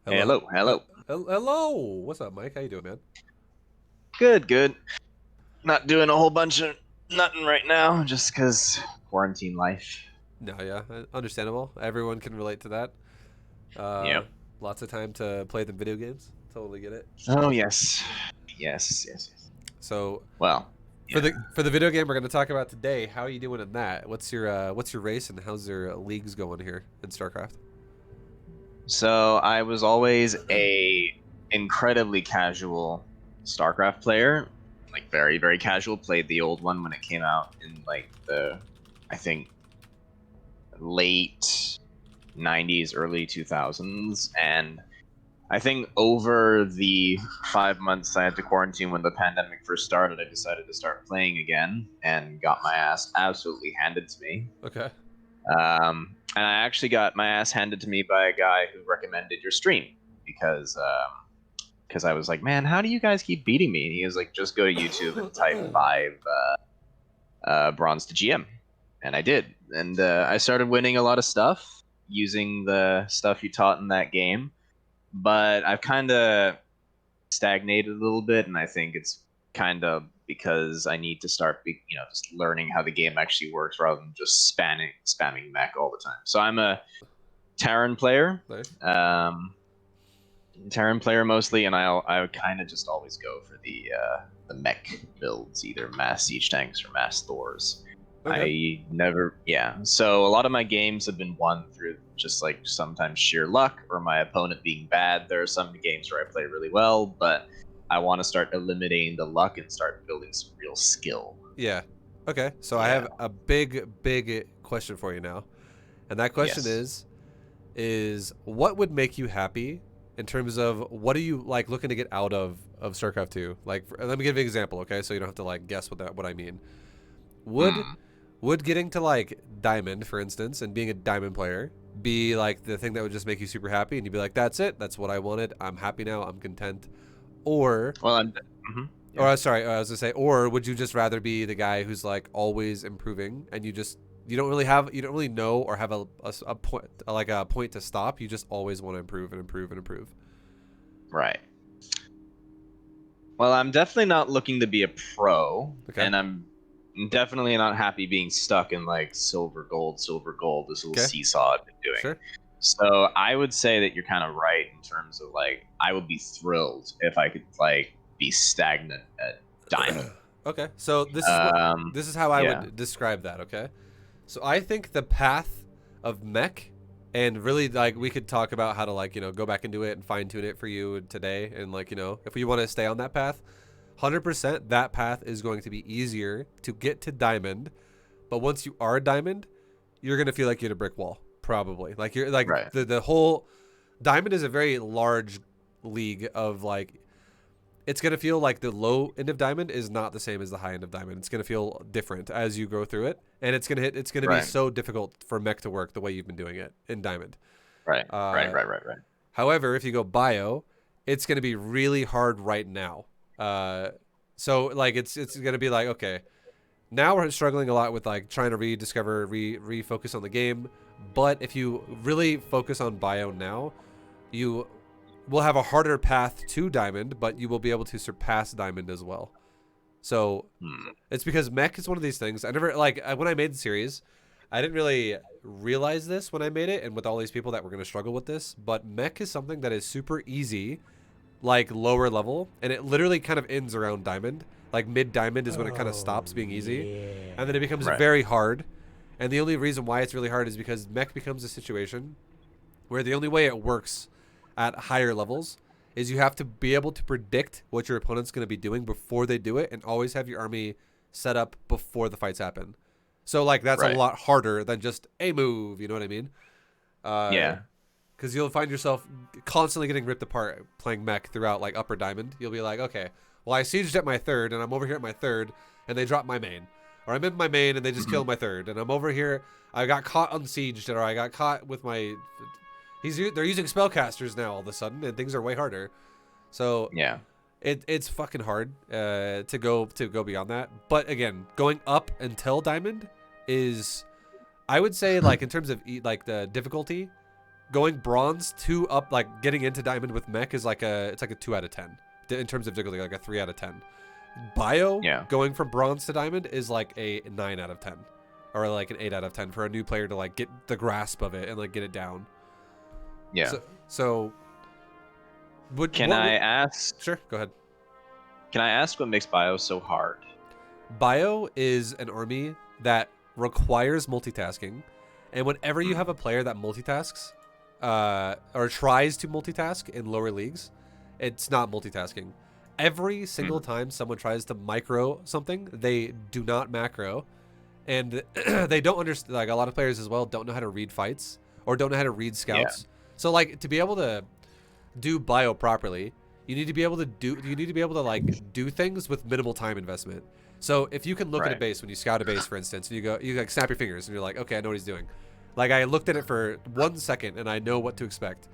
Hello. Hello, hello. Hello. What's up, Mike? How you doing, man? Good, good. Not doing a whole bunch of nothing right now, just because quarantine life. No, yeah, understandable. Everyone can relate to that. Uh, Yep. Lots of time to play the video games. Totally get it. Oh yes, yes, yes, yes. So Well, for yeah. the video game we're going to talk about today, how are you doing in that? What's your race and how's your leagues going here in StarCraft? So I was always a incredibly casual StarCraft player, like very, very casual. Played the old one when it came out in like I think, late '90s, early 2000s, and I think over the 5 months I had to quarantine when the pandemic first started, I decided to start playing again and got my ass absolutely handed to me. Okay. And I actually got my ass handed to me by a guy who recommended your stream because I was like, man, how do you guys keep beating me? And he was like, just go to YouTube and type five bronze to GM, and I did, and I started winning a lot of stuff using the stuff you taught in that game, but I've kind of stagnated a little bit, and I think it's kind of because I need to start, just learning how the game actually works rather than just spamming mech all the time. So I'm a Terran player, Nice. um, Terran player mostly, and I kind of just always go for the mech builds, either mass siege tanks or mass Thors. Okay. I never, yeah. So a lot of my games have been won through just like sometimes sheer luck or my opponent being bad. There are some games where I play really well, but I want to start eliminating the luck and start building some real skill. Yeah. Okay. So I Yeah. have a big question for you now. And that question Yes. is what would make you happy in terms of what are you like looking to get out of StarCraft 2? Like let me give you an example, okay? So you don't have to like guess what I mean. Would Hmm. would getting to like diamond, for instance, and being a diamond player be like the thing that would just make you super happy and you'd be like that's it. That's what I wanted. I'm happy now. I'm content. Or Well, or yeah. sorry, I was gonna say, or would you just rather be the guy who's like always improving and you don't really know or have a point like a point to stop. You just always want to improve and improve and improve. Right. Well, I'm definitely not looking to be a pro, Okay. and I'm definitely not happy being stuck in like silver gold, this little Okay. seesaw I've been doing. Sure. So I would say that you're kind of right in terms of like I would be thrilled if I could like be stagnant at diamond. Okay. So Um, this is how I yeah. would describe that. Okay. So I think the path of mech, and really like we could talk about how to like go back into it and fine tune it for you today, and like if we want to stay on that path, 100% that path is going to be easier to get to diamond. But once you are a diamond, you're gonna feel like you're at a brick wall, probably. Like you're like Right. the whole diamond is a very large league of like it's gonna feel like the low end of diamond is not the same as the high end of diamond. It's gonna feel different as you go through it, and it's gonna be Right. so difficult for mech to work the way you've been doing it in diamond. Right. Right. Uh, Right. Right. Right. However, if you go bio, it's gonna be really hard right now. So like it's gonna be like okay, now we're struggling a lot with like trying to rediscover, refocus on the game. But if you really focus on bio now, you will have a harder path to diamond, but you will be able to surpass diamond as well. So Hmm. it's because mech is one of these things. I never like when I made the series, I didn't really realize this when I made it, and with all these people that were going to struggle with this. But mech is something that is super easy, like lower level, and it literally kind of ends around diamond. Like mid diamond is when it kind of Oh, stops being easy, and then it yeah. becomes Right. very hard. And the only reason why it's really hard is because mech becomes a situation where the only way it works at higher levels is you have to be able to predict what your opponent's going to be doing before they do it and always have your army set up before the fights happen. So like that's a Right. lot harder than just a move, you know what I mean? Uh Yeah. cuz you'll find yourself constantly getting ripped apart playing mech throughout like upper diamond. You'll be like, "Okay, well I sieged at my third and I'm over here at my third and they drop my main." Or I'm in my main and they just Mhm. kill my third and I'm over here I got caught unsieged or I got caught with my they're using spellcasters now all of a sudden, and things are way harder. So Yeah. it's fucking hard to go beyond that. But again, going up until diamond is, I would say, like in terms of like the difficulty, going bronze to up, like getting into diamond with mech is like it's like a 2 out of 10 in terms of difficulty, like a 3 out of 10. Bio going from bronze to diamond is like a 9 out of 10, or like an 8 out of 10 for a new player to like get the grasp of it and like get it down. Yeah. So Can I ask? Sure, go ahead. Can I ask what makes Bio so hard? Bio is an army that requires multitasking, and whenever you have a player that multitasks, or tries to multitask in lower leagues, it's not multitasking. Every single time someone tries to micro something, they do not macro, and they don't understand. Like a lot of players as well don't know how to read fights or don't know how to read scouts. So like to be able to do bio properly, you need to be able to like do things with minimal time investment. So if you can look at a base when you scout a base, for instance, and you like snap your fingers and you're like, okay, I know what he's doing. Like I looked at it for 1 second and I know what to expect.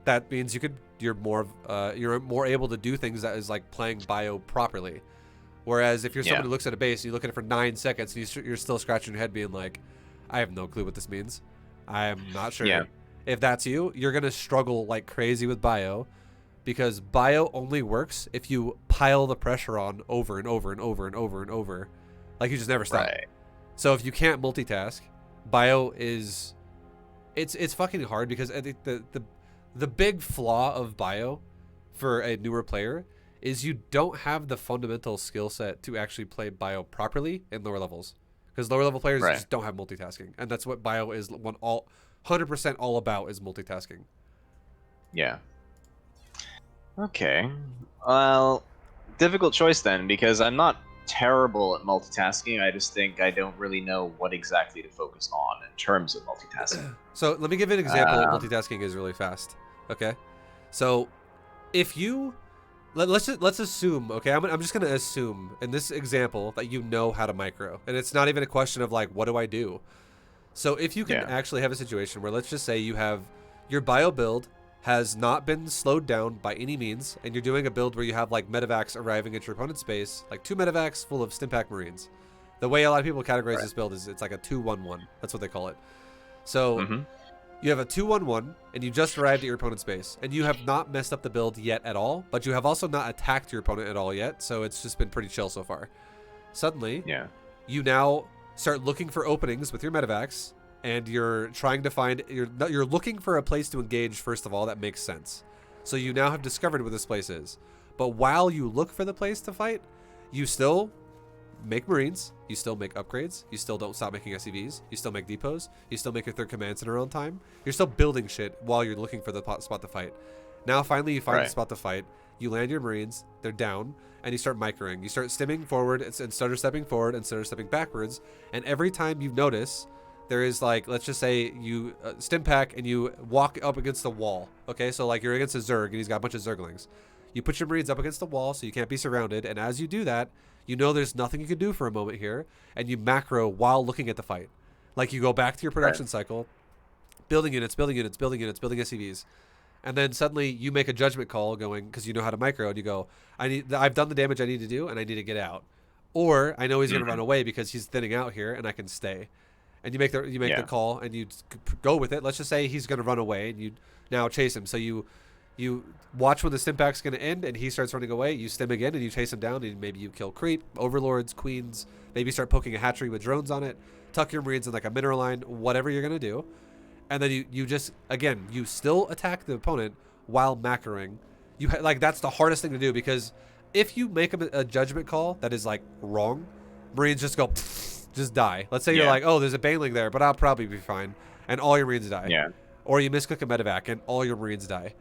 That means you're more able to do things that is like playing bio properly. Whereas if you're someone who looks at a base, and you look at it for 9 seconds, and you're still scratching your head, being like, I have no clue what this means. I am not sure. Yeah. If that's you, you're gonna struggle like crazy with bio, because bio only works if you pile the pressure on over and over and over and over and over, like you just never stop. Right. So if you can't multitask, bio is, it's fucking hard, because I think the big flaw of bio for a newer player is you don't have the fundamental skill set to actually play bio properly in lower levels, because lower level players just don't have multitasking, and that's what bio is 100% all about, is multitasking. Yeah. Okay. Well, difficult choice then, because I'm not terrible at multitasking. I just think I don't really know what exactly to focus on in terms of multitasking. So let me give you an example of multitasking is really fast. Okay. So if you let's assume, okay, I'm just gonna assume in this example that you know how to micro, and it's not even a question of like, what do I do? So if you can actually have a situation where, let's just say you have your bio build has not been slowed down by any means, and you're doing a build where you have like medevacs arriving at your opponent's base, like 2 medevacs full of Stimpak Marines. The way a lot of people categorize this build is it's like a 2-1-1. That's what they call it. So you have a 2-1-1, and you just arrived at your opponent's base, and you have not messed up the build yet at all, but you have also not attacked your opponent at all yet, so it's just been pretty chill so far. Suddenly, you now start looking for openings with your medevacs, and you're trying to find, you're looking for a place to engage, first of all, that makes sense. So you now have discovered where this place is. But while you look for the place to fight, you still make Marines, you still make upgrades, you still don't stop making SCVs, you still make depots, you still make your 3rd command center on time. You're still building shit while you're looking for the spot to fight. Now finally you find the spot to fight, you land your Marines, they're down, and you start microing. You start stimming forward and stutter stepping forward and stutter stepping backwards, and every time you notice there is, like, let's just say you stim pack and you walk up against the wall. Okay, so like you're against a Zerg and he's got a bunch of Zerglings. You put your Marines up against the wall so you can't be surrounded, and as you do that, you know there's nothing you can do for a moment here, and you macro while looking at the fight. Like you go back to your production cycle, building units, building units, building units, building SCVs, and then suddenly you make a judgment call going, because you know how to micro, and you go, I've done the damage I need to do, and I need to get out. Or I know he's going to run away because he's thinning out here, and I can stay. And you make the call, and you go with it. Let's just say he's going to run away, and you now chase him. So you watch when the stim pack's going to end, and he starts running away. You stim again, and you chase him down, and maybe you kill creep, overlords, queens. Maybe start poking a hatchery with drones on it. Tuck your Marines in like a mineral line, whatever you're going to do. And then you just, again, you still attack the opponent while macroing. Like that's the hardest thing to do, because if you make a judgment call that is like wrong, Marines just go... just die. Let's say you're like, oh, there's a Baneling there, but I'll probably be fine, and all your Marines die. Yeah. Or you misclick a medevac and all your Marines die.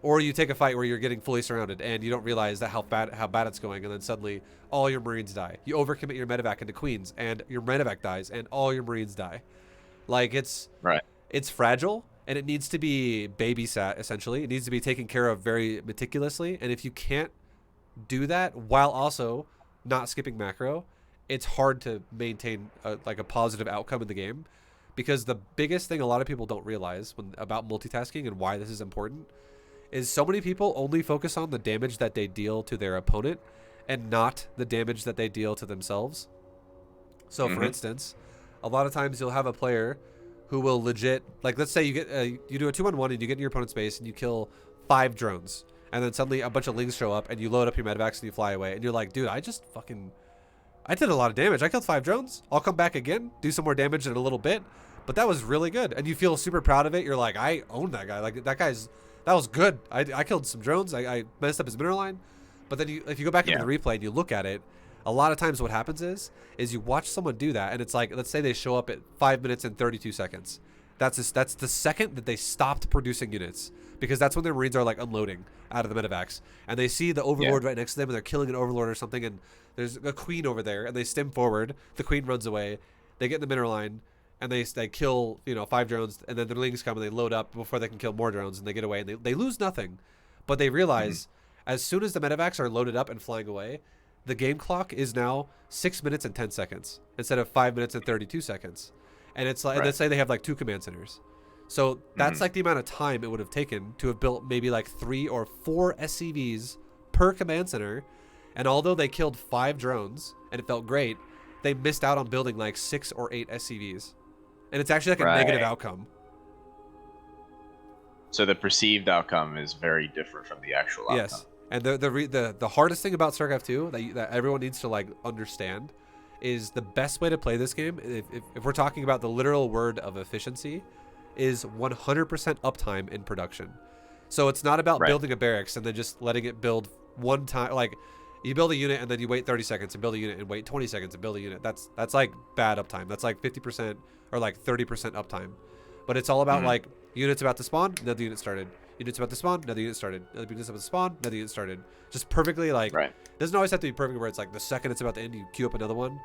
Or you take a fight where you're getting fully surrounded and you don't realize that how bad it's going, and then suddenly all your Marines die. You overcommit your medevac into queens, and your medevac dies, and all your Marines die. Like it's fragile, and it needs to be babysat. Essentially, it needs to be taken care of very meticulously. And if you can't do that while also not skipping macro, it's hard to maintain a positive outcome in the game, because the biggest thing a lot of people don't realize about multitasking and why this is important is so many people only focus on the damage that they deal to their opponent and not the damage that they deal to themselves. So for instance, a lot of times you'll have a player who will legit, like, let's say you get you do a 2-on-1 and you get in your opponent's base and you kill 5 drones, and then suddenly a bunch of lings show up and you load up your medevacs and you fly away, and you're like, dude, I did a lot of damage. I killed 5 drones. I'll come back again, do some more damage in a little bit, but that was really good, and you feel super proud of it. You're like, I owned that guy. Like, that was good. I killed some drones. I messed up his mineral line, but then if you go back into the replay and you look at it, a lot of times what happens is you watch someone do that, and it's like, let's say they show up at 5 minutes and 32 seconds. That's the second that they stopped producing units, because that's when their Marines are like unloading out of the medevacs, and they see the Overlord right next to them, and they're killing an Overlord or something, and there's a Queen over there, and they stim forward. The Queen runs away. They get in the mineral line, and they kill 5 drones, and then the Lings come and they load up before they can kill more drones, and they get away, and they lose nothing, but they realize as soon as the medevacs are loaded up and flying away, the game clock is now 6 minutes and 10 seconds instead of 5 minutes and 32 seconds. And it's like, let's say they have like 2 command centers. So that's like the amount of time it would have taken to have built maybe like 3 or 4 SCVs per command center. And although they killed 5 drones and it felt great, they missed out on building like 6 or 8 SCVs. And it's actually like a negative outcome. So the perceived outcome is very different from the actual outcome. Yes. And the hardest thing about StarCraft 2 that everyone needs to like understand is the best way to play this game, if we're talking about the literal word of efficiency, is 100% uptime in production. So it's not about building a barracks and then just letting it build one time. Like, you build a unit and then you wait 30 seconds and build a unit and wait 20 seconds and build a unit. That's like bad uptime. That's like 50% or like 30% uptime. But it's all about like, units about to spawn, another unit started. Units about to spawn, another unit started. Another unit's about to spawn, another unit started. Just perfectly, like, it doesn't always have to be perfect where it's like the second it's about to end, you queue up another one.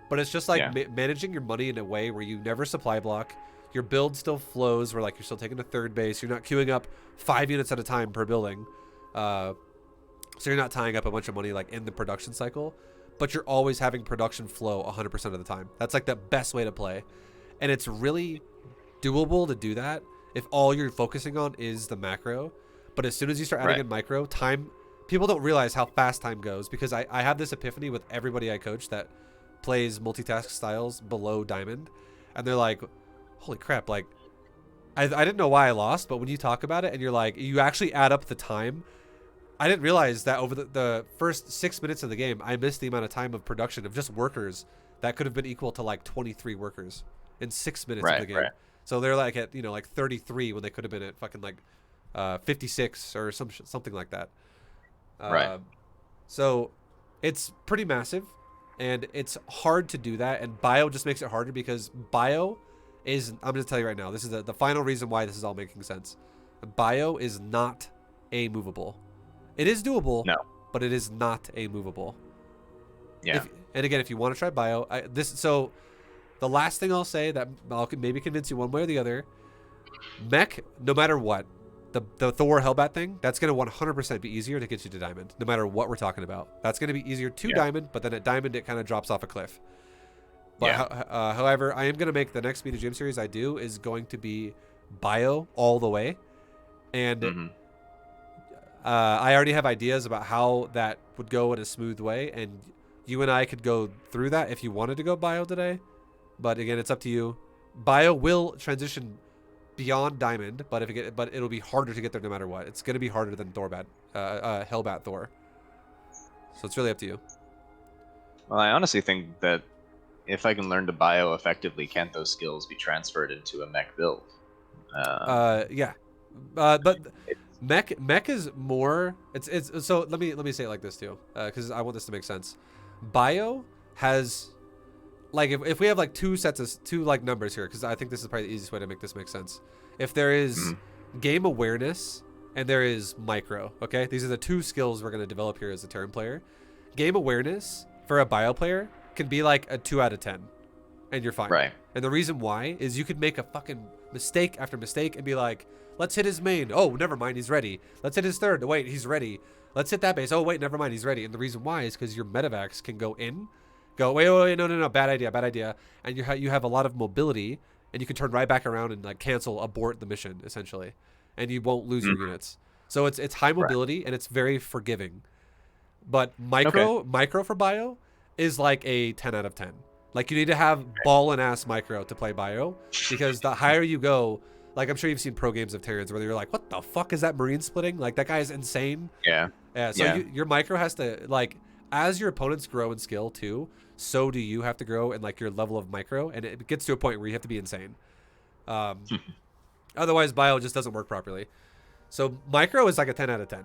But it's just like managing your money in a way where you never supply block. Your build still flows where like you're still taking a third base. You're not queuing up 5 units at a time per building. So you're not tying up a bunch of money like in the production cycle. But you're always having production flow 100% of the time. That's like the best way to play. And it's really doable to do that if all you're focusing on is the macro. But as soon as you start adding in micro, people don't realize how fast time goes, because I have this epiphany with everybody I coach that plays multitask styles below diamond, and they're like, holy crap, like I didn't know why I lost, but when you talk about it and you're like, you actually add up the time, I didn't realize that over the first 6 minutes of the game, I missed the amount of time of production of just workers that could have been equal to like 23 workers in 6 minutes of the game. So they're like at like 33 when they could have been at fucking like 56 or something like that. So it's pretty massive, and it's hard to do that. And bio just makes it harder, because bio is, I'm going to tell you right now, this is the final reason why this is all making sense. Bio is not a movable. It is doable, but it is not a movable. And again, if you want to try bio, so the last thing I'll say that I'll maybe convince you one way or the other, mech, no matter what, the Thor Hellbat thing, that's going to 100% be easier to get you to diamond, no matter what we're talking about. That's going to be easier to diamond, but then at diamond it kind of drops off a cliff. But however, I am going to make the next BeatAGM series I do is going to be bio all the way. And I already have ideas about how that would go in a smooth way, and you and I could go through that if you wanted to go bio today. But again, it's up to you. Bio will transition beyond diamond, but it'll be harder to get there no matter what. It's going to be harder than Hellbat Thor. So it's really up to you. Well, I honestly think that if I can learn to bio effectively, can't those skills be transferred into a mech build? But mech is more. It's so let me say it like this too, because I want this to make sense. Bio has, like, if we have like two like numbers here, because I think this is probably the easiest way to make this make sense. If there is game awareness and there is micro, okay, these are the two skills we're going to develop here as a Terran player. Game awareness for a bio player can be like a 2 out of 10, and you're fine. Right. And the reason why is you could make a fucking mistake after mistake and be like, let's hit his main. Oh, never mind, he's ready. Let's hit his third. Oh, wait, he's ready. Let's hit that base. Oh, wait, never mind, he's ready. And the reason why is because your medevacs can go in, wait, no, bad idea. And you have a lot of mobility, and you can turn right back around and like cancel, abort the mission essentially, and you won't lose your units. So it's high mobility and it's very forgiving. But micro for bio is like a 10 out of 10. Like you need to have ball and ass micro to play bio, because the higher you go, like I'm sure you've seen pro games of Terrans where you're like, what the fuck is that marine splitting? Like that guy is insane. Yeah. Yeah. So Yeah. your micro has to, like, as your opponents grow in skill too, so do you have to grow in like your level of micro, and it gets to a point where you have to be insane. Otherwise, bio just doesn't work properly. So micro is like a 10 out of 10.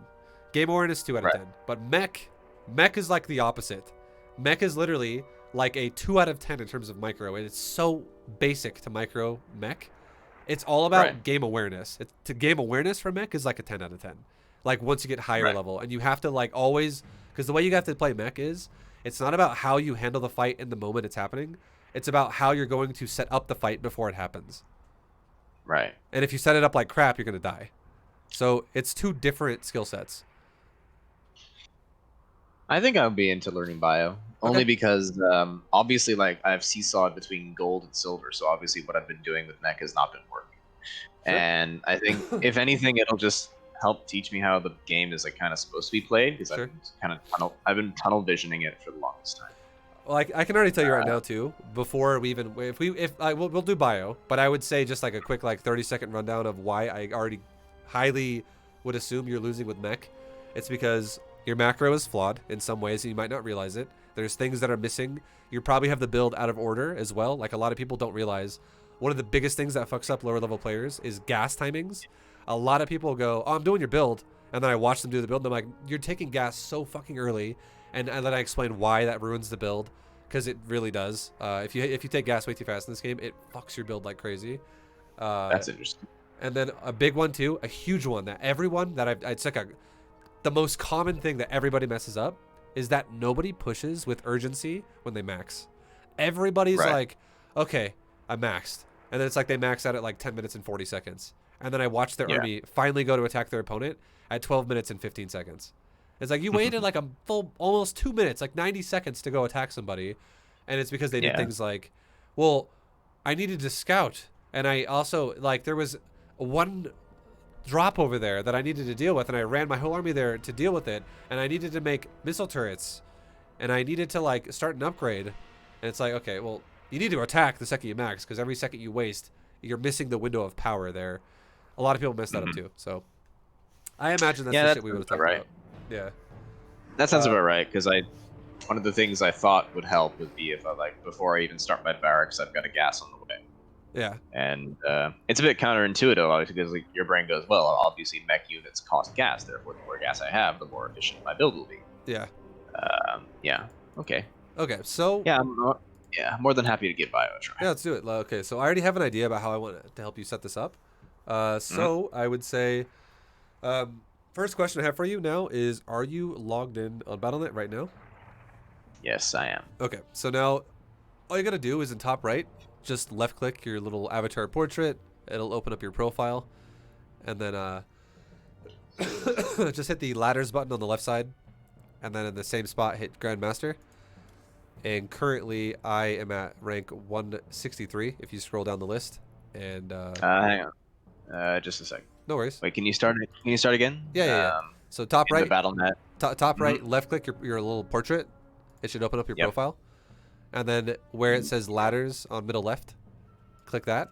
Game awareness 2 out of Right. 10. But mech is like the opposite. Mech is literally like a 2 out of 10 in terms of micro, and it's so basic to micro mech. It's all about Right. game awareness. To game awareness for mech is like a 10 out of 10. Like once you get higher Right. level, and you have to like always, because the way you have to play mech is, it's not about how you handle the fight in the moment it's happening. It's about how you're going to set up the fight before it happens. Right. And if you set it up like crap, you're gonna die. So it's 2 different skill sets. I think I would be into learning bio only Okay. because obviously, like, I've seesawed between gold and silver, so obviously what I've been doing with mech has not been working. Sure. And I think if anything, it'll just help teach me how the game is like kind of supposed to be played, because Sure. I've been tunnel visioning it for the longest time. Well, I can already tell you right now too. Before we even, we'll do bio, but I would say just like a quick like 30-second rundown of why I already highly would assume you're losing with mech. It's because your macro is flawed in some ways, and you might not realize it. There's things that are missing. You probably have the build out of order as well. Like a lot of people don't realize, one of the biggest things that fucks up lower level players is gas timings. A lot of people go, "Oh, I'm doing your build," and then I watch them do the build, and I'm like, "You're taking gas so fucking early." And then I explain why that ruins the build, because it really does. If you take gas way too fast in this game, it fucks your build like crazy. That's interesting. And then a big one too, a huge one that everyone that it's like the most common thing that everybody messes up is that nobody pushes with urgency when they max. Everybody's Right. like, okay, I maxed. And then it's like they max out at like 10 minutes and 40 seconds. And then I watch their Yeah. army finally go to attack their opponent at 12 minutes and 15 seconds. It's like you waited like a full almost 2 minutes, like 90 seconds to go attack somebody. And it's because they did Yeah. things like, well, I needed to scout. And I also, like, there was one drop over there that I needed to deal with, and I ran my whole army there to deal with it, and I needed to make missile turrets, and I needed to like start an upgrade. And it's like, okay, well, you need to attack the second you max, because every second you waste, you're missing the window of power there. A lot of people mess that up too. So I imagine that's the shit we would have talked right. about. Yeah. That sounds about right, because one of the things I thought would help would be if I, like, before I even start my barracks, I've got a gas on the way. Yeah. And it's a bit counterintuitive, obviously, because like, your brain goes, well, obviously mech units cost gas, therefore the more gas I have, the more efficient my build will be. Yeah. Yeah. Okay. Okay. So Yeah. More than happy to give bio a try. yeah, let's do it. Okay, so I already have an idea about how I want to help you set this up. So I would say, first question I have for you now is, are you logged in on Battle.net right now? Yes, I am. Okay, so now all you gotta do is in top right, just left click your little avatar portrait. It'll open up your profile, and then just hit the ladders button on the left side, and then in the same spot hit Grandmaster. And currently I am at rank 163 if you scroll down the list. And Hang on. Just a sec. no worries. Wait, can you start again? Yeah. So top In right, the Battle.net. top right, left click your little portrait. It should open up your profile. And then where it says ladders on middle left, click that.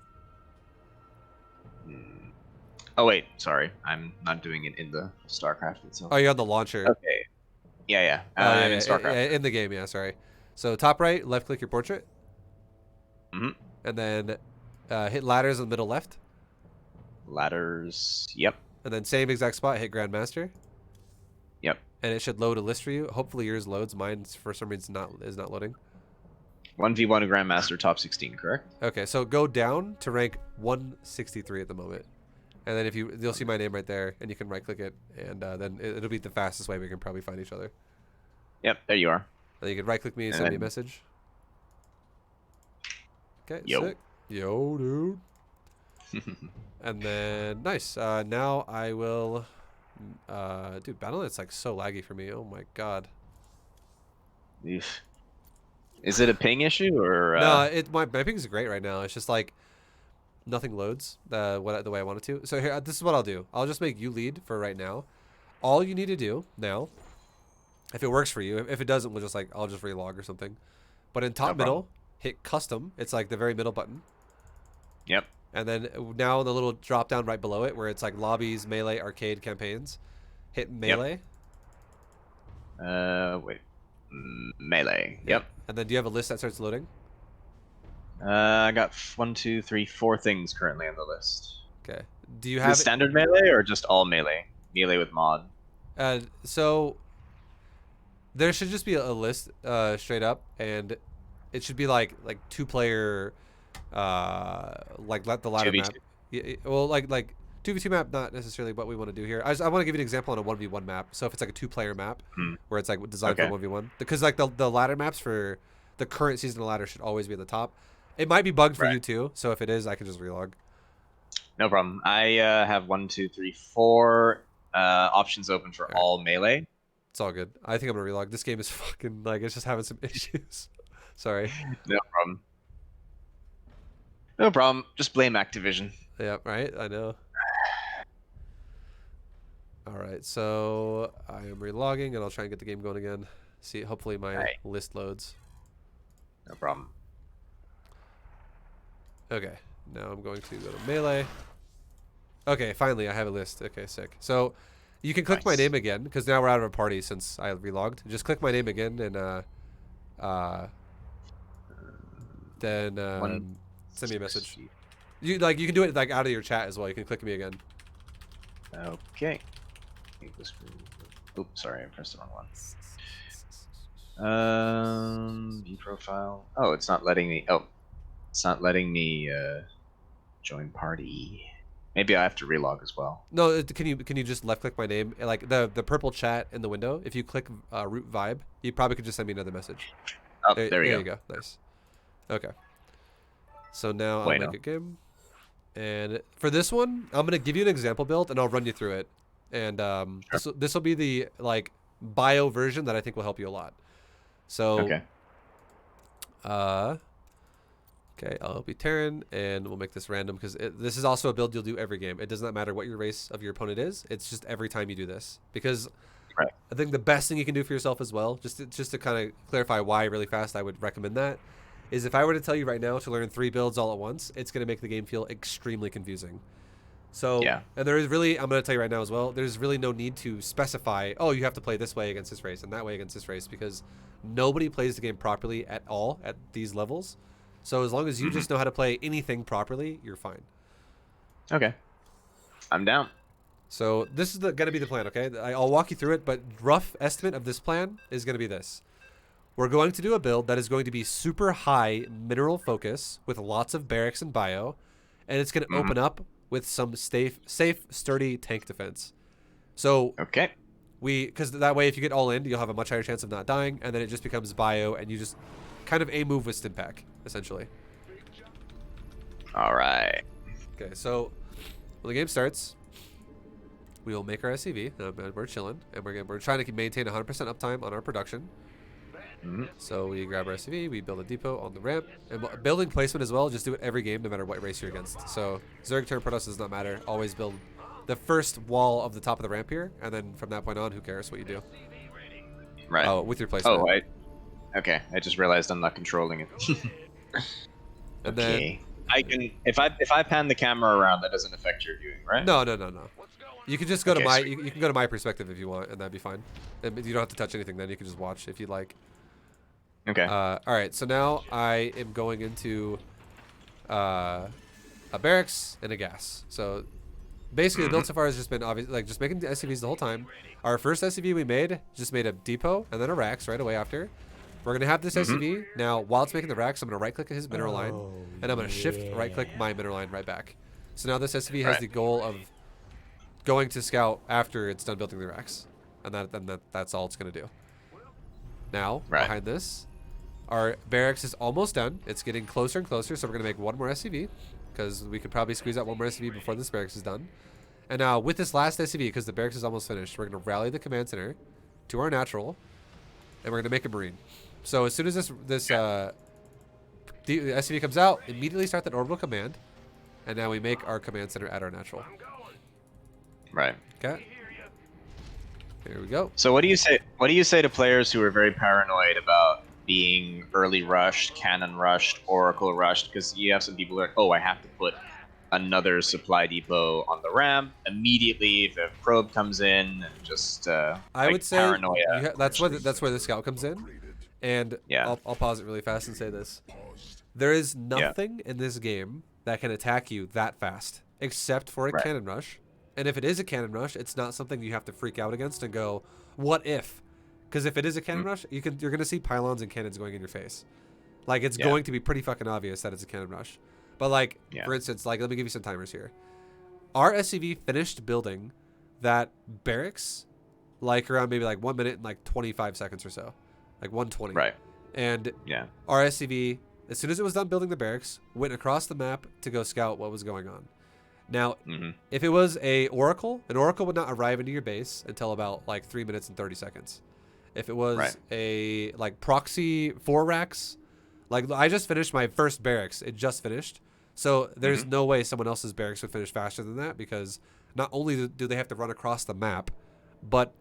Oh wait, sorry, I'm not doing it in the StarCraft itself. Oh, you're on the launcher. Okay. Yeah. Yeah, in StarCraft. in the game, yeah, sorry. So top right, left click your portrait. Mhm. And then hit ladders in the middle left. Ladders. Yep. And then same exact spot, hit Grandmaster. Yep. And it should load a list for you. Hopefully yours loads. Mine's for some reason is not loading. 1v1 Grandmaster top 16, correct? Okay, so go down to rank 163 at the moment. And then you'll see my name right there, and you can right click it, and then it'll be the fastest way we can probably find each other. Yep, there you are. And you can right click me and send me a message. Okay, Yo. sick. Yo, dude. And then nice. Now I will. Dude, Battle.net's like so laggy for me. Oh my god. Eesh. Is it a ping issue or? No, my ping's great right now. It's just like nothing loads the way I want it to. So here, this is what I'll do. I'll just make you lead for right now. All you need to do now, if it works for you, if it doesn't, I'll just relog or something. But in top No problem. middle, hit custom. It's like the very middle button. Yep. And then now the little drop down right below it where it's like lobbies, melee, arcade, campaigns. Hit melee. Wait. Melee. Yeah. Yep. And then do you have a list that starts loading? I got 1, 2, 3, 4 things currently on the list. Okay. Do you Is have it standard melee or just all melee? Melee with mod. So there should just be a list straight up, and it should be like 2-player, like let the ladder 2v2. map. Yeah, well, like 2v2 map, not necessarily what we want to do here. I want to give you an example on a 1v1 map. So if it's like a 2-player map where it's like designed for 1v1, because like the ladder maps for the current season of ladder should always be at the top. It might be bugged for you too, so if it is, I can just relog. No problem. I have 1, 2, 3, 4 options open for all melee. It's all good. I think I'm gonna relog. This game is fucking like it's just having some issues. Sorry. No problem. No problem. Just blame Activision. Yeah, right. I know. All right, so I am relogging, and I'll try and get the game going again. See, hopefully my list loads. No problem. Okay, now I'm going to go to melee. Okay, finally I have a list. Okay, sick. So you can click my name again because now we're out of a party since I relogged. Just click my name again and then send me a message. You can do it like out of your chat as well. You can click me again. Okay. Oops, sorry, I pressed the wrong one. View profile. Oh, it's not letting me. Oh, it's not letting me join party. Maybe I have to relog as well. No, can you just left click my name, like the purple chat in the window? If you click root ViBE, you probably could just send me another message. Oh, there we go. There you go. Nice. Okay. So now I'll make a game, and for this one, I'm gonna give you an example build, and I'll run you through it. And this will be the like bio version that I think will help you a lot. So okay, I'll be Terran, and we'll make this random because this is also a build you'll do every game. It does not matter what your race of your opponent is. It's just every time you do this. Because I think the best thing you can do for yourself as well, just to kind of clarify why really fast I would recommend that, is if I were to tell you right now to learn 3 builds all at once, it's going to make the game feel extremely confusing. So, and there is really, I'm going to tell you right now as well, there's really no need to specify, oh, you have to play this way against this race and that way against this race, because nobody plays the game properly at all at these levels. So as long as you just know how to play anything properly, you're fine. Okay. I'm down. So this is going to be the plan, okay? I'll walk you through it, but rough estimate of this plan is going to be this. We're going to do a build that is going to be super high mineral focus with lots of barracks and bio, and it's going to open up with some safe, sturdy tank defense. So because that way if you get all in, you'll have a much higher chance of not dying, and then it just becomes bio, and you just kind of a move with Stimpak, essentially. All right. Okay, so when the game starts, we will make our SCV, and we're chilling, and we're trying to maintain 100% uptime on our production. So we grab our SCV, we build a depot on the ramp, and building placement as well. Just do it every game, no matter what race you're against. So Zerg turn Protoss does not matter. Always build the first wall of the top of the ramp here, and then from that point on, who cares what you do? Right. Oh, with your placement. Oh, okay. I just realized I'm not controlling it. And then I can if I pan the camera around, that doesn't affect your viewing, right? No. You can just go to my you can go to my perspective if you want, and that'd be fine. And you don't have to touch anything. Then you can just watch if you like. Okay. All right. So now I am going into a barracks and a gas. So basically, the build so far has just been obvious, like just making the SCVs the whole time. Our first SCV we made just made a depot and then a racks right away after. We're gonna have this SCV now. While it's making the racks, I'm gonna right-click his mineral line, and I'm gonna shift right-click my mineral line right back. So now this SCV has the goal of going to scout after it's done building the racks, and that's all it's gonna do. Now behind this, our barracks is almost done. It's getting closer and closer, so we're gonna make one more SCV because we could probably squeeze out one more SCV before this barracks is done. And now with this last SCV, because the barracks is almost finished, we're gonna rally the command center to our natural, and we're gonna make a marine. So as soon as the SCV comes out, immediately start that orbital command, and now we make our command center at our natural. Right. Okay. Here we go. So what do you say? What do you say to players who are very paranoid about being early rushed, cannon rushed, oracle rushed, because you have some people who are like, oh, I have to put another supply depot on the ramp immediately if a probe comes in, and just I would like say paranoia. that's where the scout comes in, and Yeah, I'll pause it really fast and say this: there is yeah, nothing in this game that can attack you that fast, except for a right. cannon rush. And if it is a cannon rush, it's not something you have to freak out against and go, "What if?" Because if it is a cannon Mm, rush, you're gonna see pylons and cannons going in your face. Like it's yeah, going to be pretty fucking obvious that it's a cannon rush. But like yeah. for instance, like let me give you some timers here. Our SCV finished building that barracks like around maybe like 1 minute and like 25 seconds or so, like 120. Right. And Yeah. our SCV, as soon as it was done building the barracks, went across the map to go scout what was going on. Now, Hmm. if it was an oracle would not arrive into your base until about like 3 minutes and 30 seconds. If it was Right. a like proxy 4 racks, like I just finished my first barracks. It just finished. So there's Hmm. no way someone else's barracks would finish faster than that because not only do they have to run across the map, but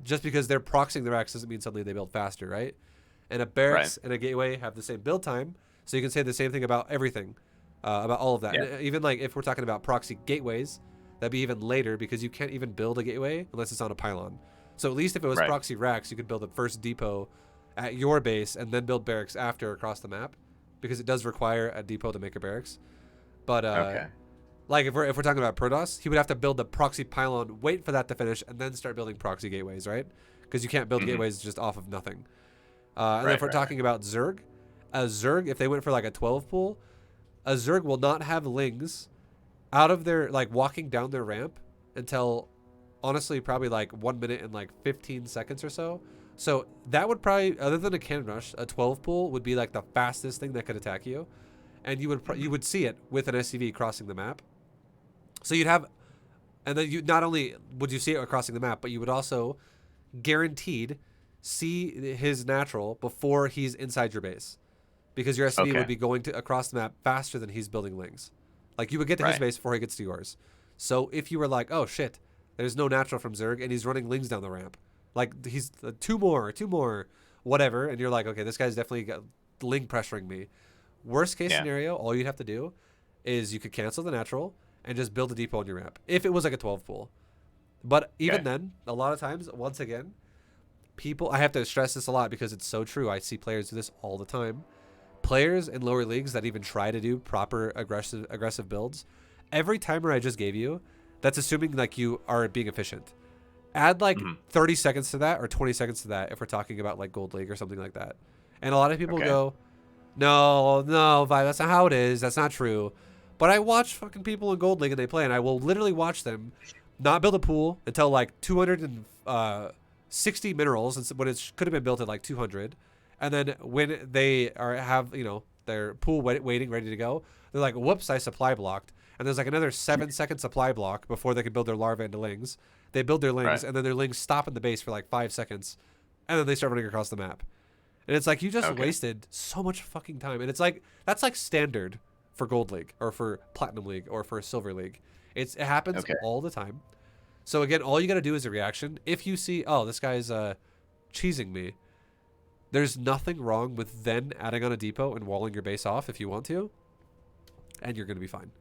just because they're proxying the racks doesn't mean suddenly they build faster, right? And a Right. barracks and a gateway have the same build time, so you can say the same thing about everything, about all of that. Yeah. And even like if we're talking about proxy gateways, that'd be even later because you can't even build a gateway unless it's on a pylon. So at least if it was Right. proxy racks, you could build a first depot at your base and then build barracks after across the map, because it does require a depot to make a barracks. But Okay. like if we're talking about Protoss, he would have to build the proxy pylon, wait for that to finish, and then start building proxy gateways, right? Because you can't build Hmm. gateways just off of nothing. And then if Right. we're Right. Right. talking about Zerg, a Zerg, if they went for like a 12 pool, a Zerg will not have lings out of their like walking down their ramp until honestly probably like 1 minute and like 15 seconds or so. So that would probably, other than a cannon rush, a 12 pool would be like the fastest thing that could attack you, and you Hmm. would see it with an SCV crossing the map. So you'd have, and then you not only would you see it crossing the map, but you would also guaranteed see his natural before he's inside your base, because your SCV would Okay. be going to across the map faster than he's building lings. Like you would get to his Right. base before he gets to yours. So if you were like, oh shit, there's no natural from Zerg and he's running lings down the ramp, like he's two more, whatever, and you're like, okay, this guy's definitely got ling pressuring me. Worst case Yeah. scenario, all you'd have to do is you could cancel the natural and just build a depot on your ramp if it was like a 12 pool. But even Okay. then, a lot of times, once again, people, I have to stress this a lot because it's so true. I see players do this all the time. Players in lower leagues that even try to do proper aggressive builds, every timer I just gave you, that's assuming like you are being efficient. Add like Hmm. 30 seconds to that or 20 seconds to that if we're talking about like Gold League or something like that. And a lot of people Okay. go, no, Vi, that's not how it is. That's not true. But I watch fucking people in Gold League and they play, and I will literally watch them not build a pool until like 260 minerals, when it could have been built at like 200. And then when they have their pool waiting ready to go, they're like, whoops, I supply blocked. And there's like another 7 second supply block before they can build their larvae into lings. They build their lings, Right. and then their lings stop in the base for like 5 seconds, and then they start running across the map. And it's like you just Okay. wasted so much fucking time. And it's like that's like standard for Gold League or for Platinum League or for Silver League. It happens Okay. all the time. So again, all you got to do is a reaction. If you see, oh, this guy's cheesing me, there's nothing wrong with then adding on a depot and walling your base off if you want to, and you're going to be fine.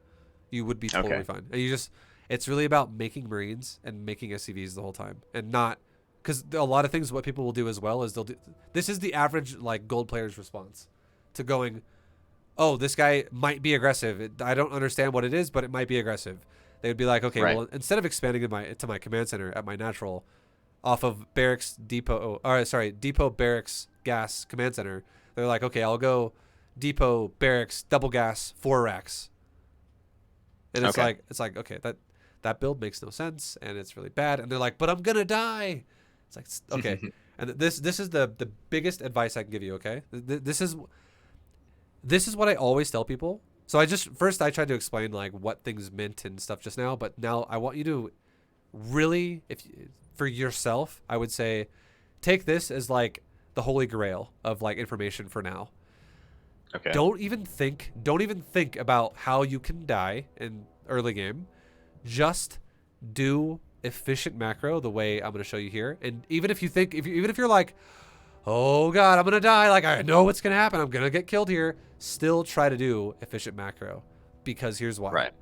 You would be totally Okay. fine. And it's really about making Marines and making SCVs the whole time, and not, because a lot of things what people will do as well is they'll do, this is the average like gold player's response to going, oh, this guy might be aggressive. I don't understand what it is, but it might be aggressive. They would be like, okay, Right. well, instead of expanding to my command center at my natural off of barracks depot, or sorry, depot barracks gas command center, they're like, okay, I'll go depot barracks double gas 4 racks. And Okay. it's like okay, that build makes no sense and it's really bad. And they're like, but I'm gonna die. It's like, okay. And this is the biggest advice I can give you. Okay, this is what I always tell people. So I tried to explain like what things meant and stuff just now, but now I want you to really, for yourself, I would say, take this as like the holy grail of like information for now. Okay. Don't even think about how you can die in early game. Just do efficient macro the way I'm going to show you here. And even if you're like, oh god, I'm gonna die. Like I know what's gonna happen. I'm gonna get killed here. Still try to do efficient macro, because here's why. Right.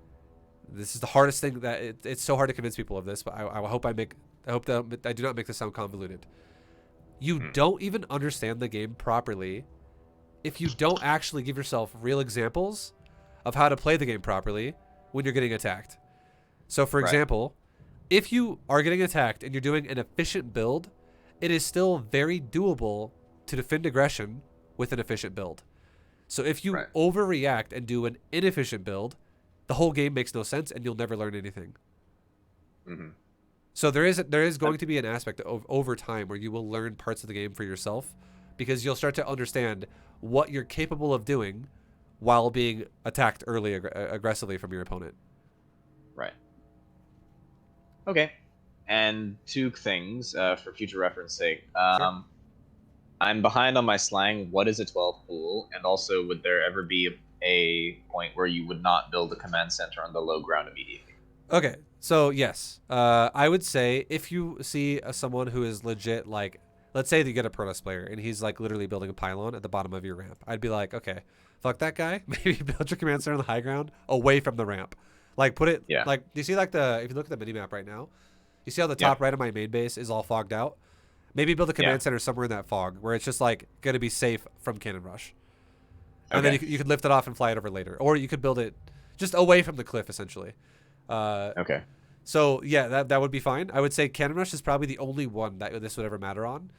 This is the hardest thing that it's so hard to convince people of this, but I hope that I do not make this sound convoluted. You don't even understand the game properly if you don't actually give yourself real examples of how to play the game properly when you're getting attacked. So for example, if you are getting attacked and you're doing an efficient build, it is still very doable to defend aggression with an efficient build. So if you overreact and do an inefficient build, the whole game makes no sense and you'll never learn anything. So there is going to be an aspect of over time where you will learn parts of the game for yourself, because you'll start to understand what you're capable of doing while being attacked early aggressively from your opponent. Right. Okay. And two things for future reference sake. Sure. I'm behind on my slang. What is a 12 pool? And also, would there ever be a point where you would not build a command center on the low ground immediately? Okay. So yes, I would say if you see someone who is legit, like, let's say that you get a Protoss player and he's like literally building a pylon at the bottom of your ramp, I'd be like, okay, fuck that guy. Maybe build your command center on the high ground away from the ramp. Like put it, like, do you see like if you look at the minimap right now, you see how the top right of my main base is all fogged out? Maybe build a command center somewhere in that fog where it's just like going to be safe from cannon rush. And then you could lift it off and fly it over later. Or you could build it just away from the cliff, essentially. So yeah, that would be fine. I would say cannon rush is probably the only one that this would ever matter on.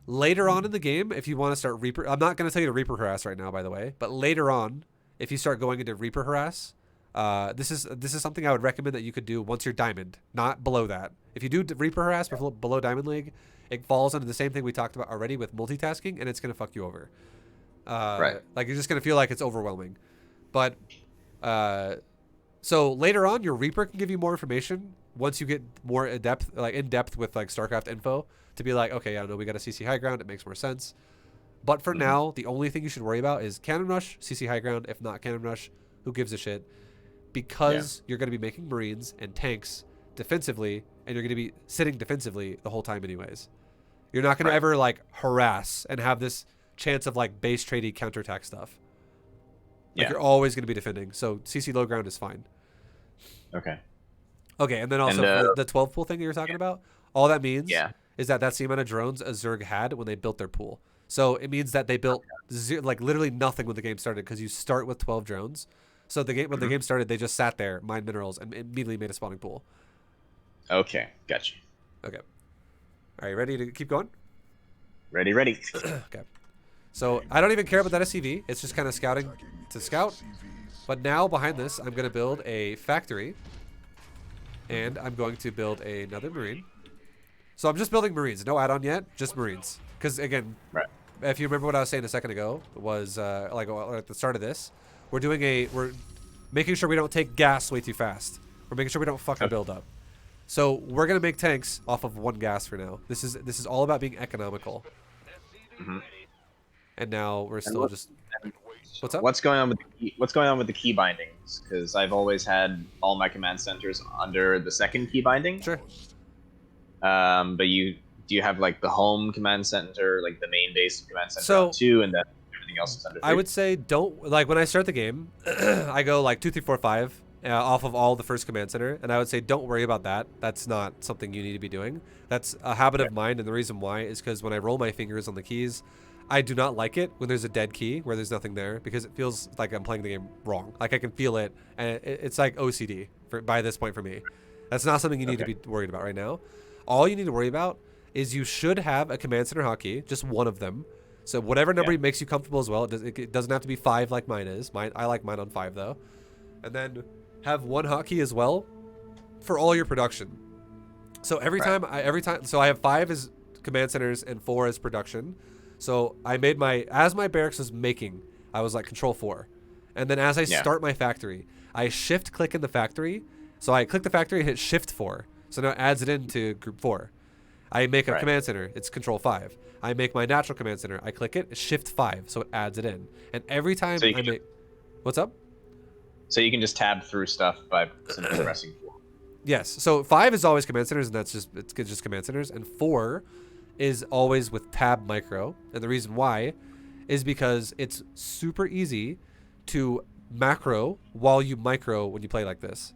Later on in the game, if you want to start Reaper, I'm not going to tell you to Reaper harass right now, by the way. But later on, if you start going into Reaper harass, this is something I would recommend that you could do once you're diamond, not below that. If you do Reaper harass below diamond league, it falls under the same thing we talked about already with multitasking, and it's going to fuck you over. Like you're just going to feel like it's overwhelming. But so later on, your Reaper can give you more information once you get more in depth with like StarCraft info to be like, okay, I don't know, we got a CC high ground, it makes more sense. But for now, the only thing you should worry about is cannon rush, CC high ground. If not cannon rush, who gives a shit? Because you're going to be making Marines and tanks defensively, and you're going to be sitting defensively the whole time anyways. You're not going to ever like harass and have this chance of like base tradey counterattack stuff. Like you're always going to be defending. So CC low ground is fine. Okay, and then also for the 12 pool thing that you're talking about, all that means is that's the amount of drones a Zerg had when they built their pool. So it means that they built like literally nothing when the game started, because you start with 12 drones. So the game when the game started, they just sat there, mined minerals, and immediately made a spawning pool. Okay, gotcha. Okay. Are you ready to keep going? Ready. Okay. So I don't even care about that SCV. It's just kind of scouting to scout. But now behind this, I'm going to build a factory. And I'm going to build another Marine. So I'm just building Marines. No add-on yet, just Marines. Because again, if you remember what I was saying a second ago, was like at the start of this, we're making sure we don't take gas way too fast. We're making sure we don't fuck the build up. So we're gonna make tanks off of one gas for now. This is all about being economical. And now we're still just. What's up? What's going on with the key bindings? Because I've always had all my command centers under the second key binding. Sure. But do you have like the home command center, like the main base command center on 2, and then everything else is under 3? I would say don't, like, when I start the game, I go like 2, 3, 4, 5 off of all the first command center, and I would say don't worry about that. That's not something you need to be doing. That's a habit of mine, and the reason why is because when I roll my fingers on the keys, I do not like it when there's a dead key where there's nothing there, because it feels like I'm playing the game wrong. Like I can feel it, and it's like OCD by this point for me. That's not something you need to be worried about right now. All you need to worry about is you should have a command center hotkey, just one of them. So whatever number makes you comfortable as well. It doesn't have to be 5 like mine is. I like mine on 5 though. And then have one hotkey as well for all your production. So every time, so I have 5 as command centers and 4 as production. So I made as my barracks was making, I was like control 4. And then as I start my factory, I shift click in the factory. So I click the factory and hit shift 4. So now it adds it into group 4. I make a command center, it's control 5. I make my natural command center, I click it, shift 5, so it adds it in. And every time I make... What's up? So you can just tab through stuff by simply pressing 4. Yes, so 5 is always command centers, and it's just command centers. And 4 is always with tab micro. And the reason why is because it's super easy to macro while you micro when you play like this.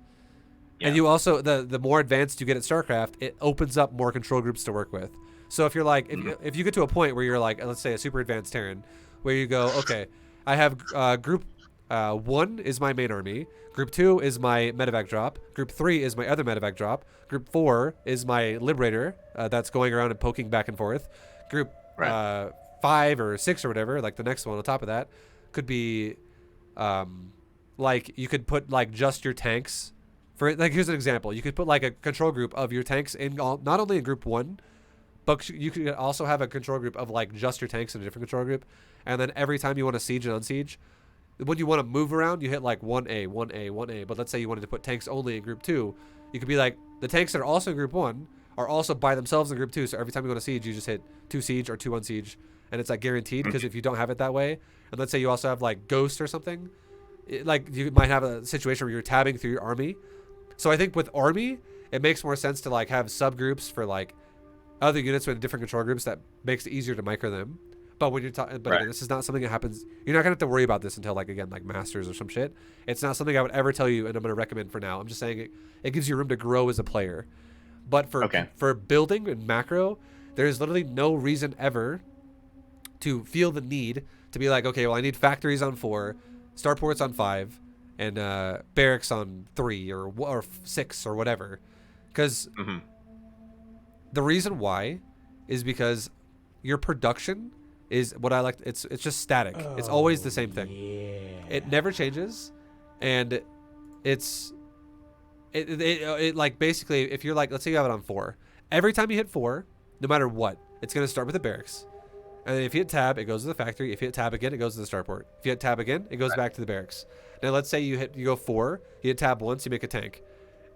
Yeah. And you also, the more advanced you get at StarCraft, it opens up more control groups to work with. So if you're like, if you get to a point where you're like, let's say a super advanced Terran, where you go, okay, I have group 1 is my main army, group 2 is my medevac drop, group 3 is my other medevac drop, group 4 is my liberator that's going around and poking back and forth, group 5 or 6 or whatever, like the next one on top of that, could be like you could put like just your tanks. For like, here's an example. You could put like a control group of your tanks in not only in group 1, but you could also have a control group of like just your tanks in a different control group. And then every time you want to siege and unsiege, when you want to move around, you hit like 1A, 1A, 1A. But let's say you wanted to put tanks only in group 2. You could be like, the tanks that are also in group 1 are also by themselves in group 2. So every time you go to siege, you just hit 2 siege or 2 unsiege. And it's like guaranteed, because if you don't have it that way, and let's say you also have like ghost or something, like you might have a situation where you're tabbing through your army. So I think with army, it makes more sense to like have subgroups for like other units with different control groups that makes it easier to micro them. But when you're talking, again, this is not something that happens. You're not gonna have to worry about this until like, again, like masters or some shit. It's not something I would ever tell you, and I'm gonna recommend for now. I'm just saying it gives you room to grow as a player. But for building and macro, there's literally no reason ever to feel the need to be like, okay, well, I need factories on 4, starports on 5, and barracks on 3 or 6 or whatever. Because the reason why is because your production is what I like. It's just static. It's always the same thing. It never changes, and it like basically, if you're like, let's say you have it on 4, every time you hit 4, no matter what, it's gonna start with the barracks, and then if you hit tab, it goes to the factory. If you hit tab again, it goes to the starport. If you hit tab again, it goes back to the barracks. Now let's say you go 4, you hit tab once, you make a tank,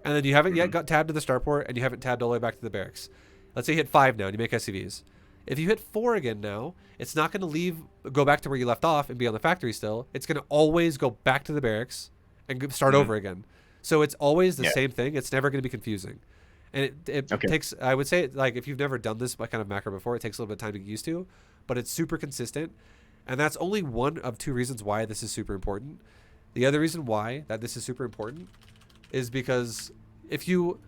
and then you haven't yet got tabbed to the starport, and you haven't tabbed all the way back to the barracks. Let's say you hit 5 now, and you make SCVs. If you hit 4 again now, it's not going to go back to where you left off and be on the factory still. It's going to always go back to the barracks and start over again. So it's always the same thing. It's never going to be confusing. And it takes, I would say, like, if you've never done this kind of macro before, it takes a little bit of time to get used to, but it's super consistent. And that's only one of 2 reasons why this is super important. The other reason why that this is super important is because if you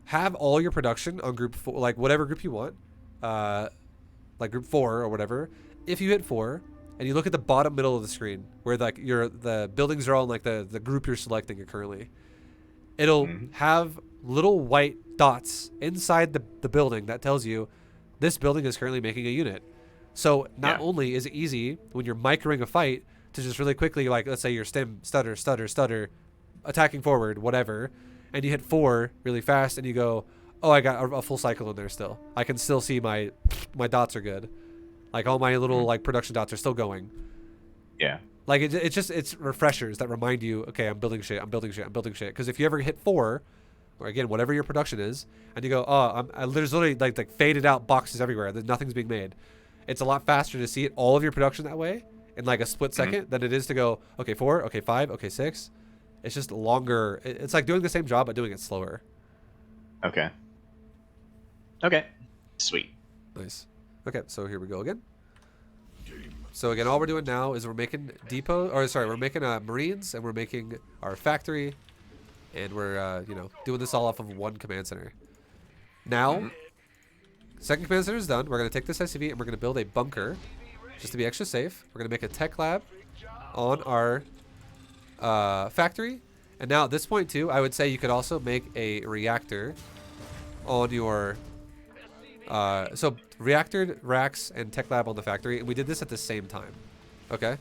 have all your production on group 4, like whatever group you want, like group 4 or whatever, if you hit 4 and you look at the bottom middle of the screen where like the buildings are all in like the group you're selecting currently, it'll have little white dots inside the building that tells you this building is currently making a unit. So not only is it easy when you're microing a fight to just really quickly, like let's say you're stim, stutter, attacking forward, whatever, and you hit 4 really fast and you go, oh, I got a full cycle in there still. I can still see my dots are good. Like all my little like production dots are still going. Yeah. Like it's refreshers that remind you, okay, I'm building shit. Because if you ever hit 4, or again, whatever your production is, and you go, oh, there's literally like faded out boxes everywhere. Nothing's being made. It's a lot faster to see all of your production that way in like a split second than it is to go, okay, 4, okay, 5, okay, 6. It's just longer. It's like doing the same job but doing it slower. Okay. Sweet. Nice. Okay, so here we go again. So again, all we're doing now is we're making we're making Marines, and we're making our factory, and we're doing this all off of 1 command center. Now, second command center is done. We're gonna take this SCV and we're gonna build a bunker, just to be extra safe. We're gonna make a tech lab on our factory, and now at this point too, I would say you could also make a reactor on your so reactor racks and tech lab on the factory, and we did this at the same time. Okay.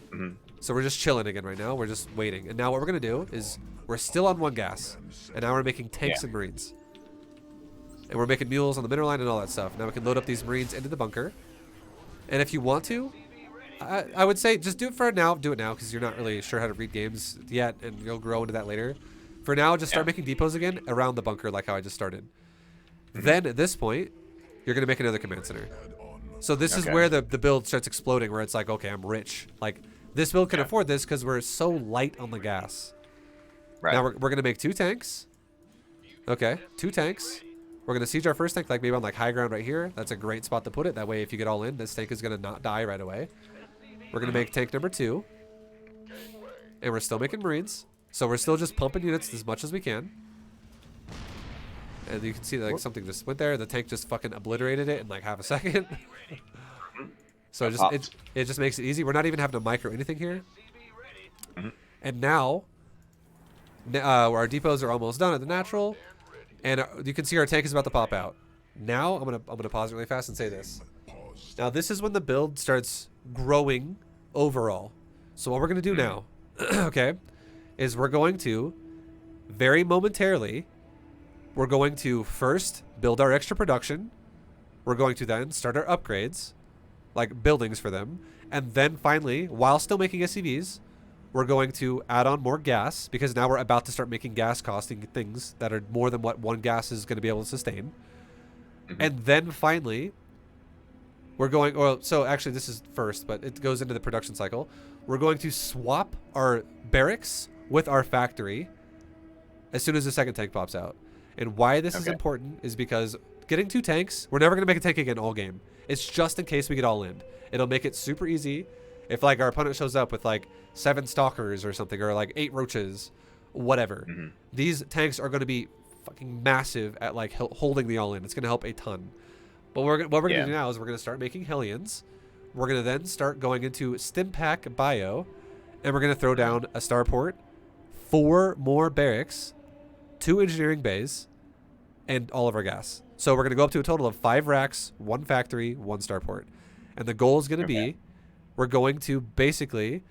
So we're just chilling again right now. We're just waiting, and now what we're gonna do is we're still on 1 gas, and now we're making tanks and Marines, and we're making mules on the mineral line and all that stuff. Now we can load up these Marines into the bunker, and if you want to, I would say just do it for now. Do it now because you're not really sure how to read games yet, and you'll grow into that later. For now, just start making depots again around the bunker like how I just started. Then at this point, you're going to make another command center. So this is where the build starts exploding, where it's like, okay, I'm rich. Like, this build can afford this because we're so light on the gas. Now we're going to make 2 tanks. Okay, 2 tanks. We're going to siege our first tank, like maybe on like high ground right here. That's a great spot to put it. That way, if you get all in, this tank is going to not die right away. We're going to make tank number 2. And we're still making Marines. So we're still just pumping units as much as we can. And you can see that like something just went there. The tank just fucking obliterated it in like half a second. So it just makes it easy. We're not even having to micro anything here. And now, our depots are almost done at the natural, and you can see our tank is about to pop out. Now I'm gonna pause really fast and say this. Now this is when the build starts growing overall. So what we're gonna do now, okay, is we're going to very momentarily. We're going to first build our extra production. We're going to then start our upgrades, like buildings for them. And then finally, while still making SCVs, we're going to add on more gas, because now we're about to start making gas costing things that are more than what one gas is going to be able to sustain. And then finally, we're going, well, so actually this is first, but it goes into the production cycle. We're going to swap our barracks with our factory as soon as the second tank pops out. And why this is important is because getting 2 tanks, we're never going to make a tank again all game. It's just in case we get all in. It'll make it super easy if like our opponent shows up with like 7 stalkers or something, or like 8 roaches, whatever. These tanks are going to be fucking massive at like holding the all in. It's going to help a ton. But what we're going to do now is we're going to start making Hellions. We're going to then start going into Stimpack Bio, and we're going to throw down a starport, 4 more barracks, 2 engineering bays, and all of our gas. So we're going to go up to a total of 5 racks, 1 factory, 1 starport. And the goal is going to be, we're going to basically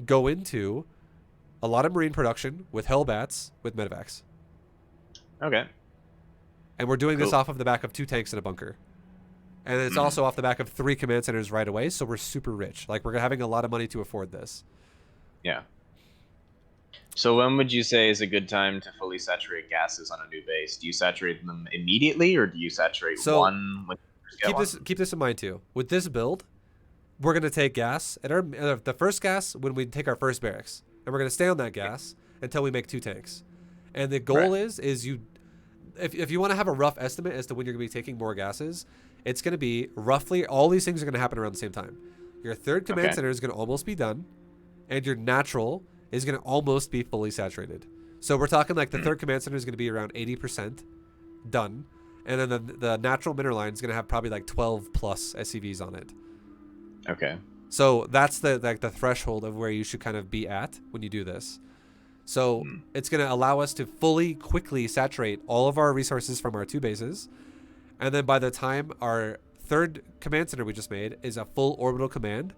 go into a lot of marine production with Hellbats, with medevacs. Okay. And we're doing this off of the back of 2 tanks in a bunker. And it's also off the back of 3 command centers right away, so we're super rich. Like, we're having a lot of money to afford this. Yeah. So when would you say is a good time to fully saturate gases on a new base? Do you saturate them immediately, or do you saturate one when you first get keep this in mind too. With this build, we're gonna take gas at the first gas when we take our first barracks, and we're gonna stay on that gas until we make 2 tanks. And the goal is you, if you want to have a rough estimate as to when you're gonna be taking more gases, it's gonna be roughly all these things are gonna happen around the same time. Your 3rd command center is gonna almost be done, and your natural is going to almost be fully saturated. So we're talking like the 3rd command center is going to be around 80% done. And then the natural mineral line is going to have probably like 12 plus SCVs on it. Okay. So that's the threshold of where you should kind of be at when you do this. So it's going to allow us to quickly saturate all of our resources from our 2 bases. And then by the time our 3rd command center we just made is a full orbital command,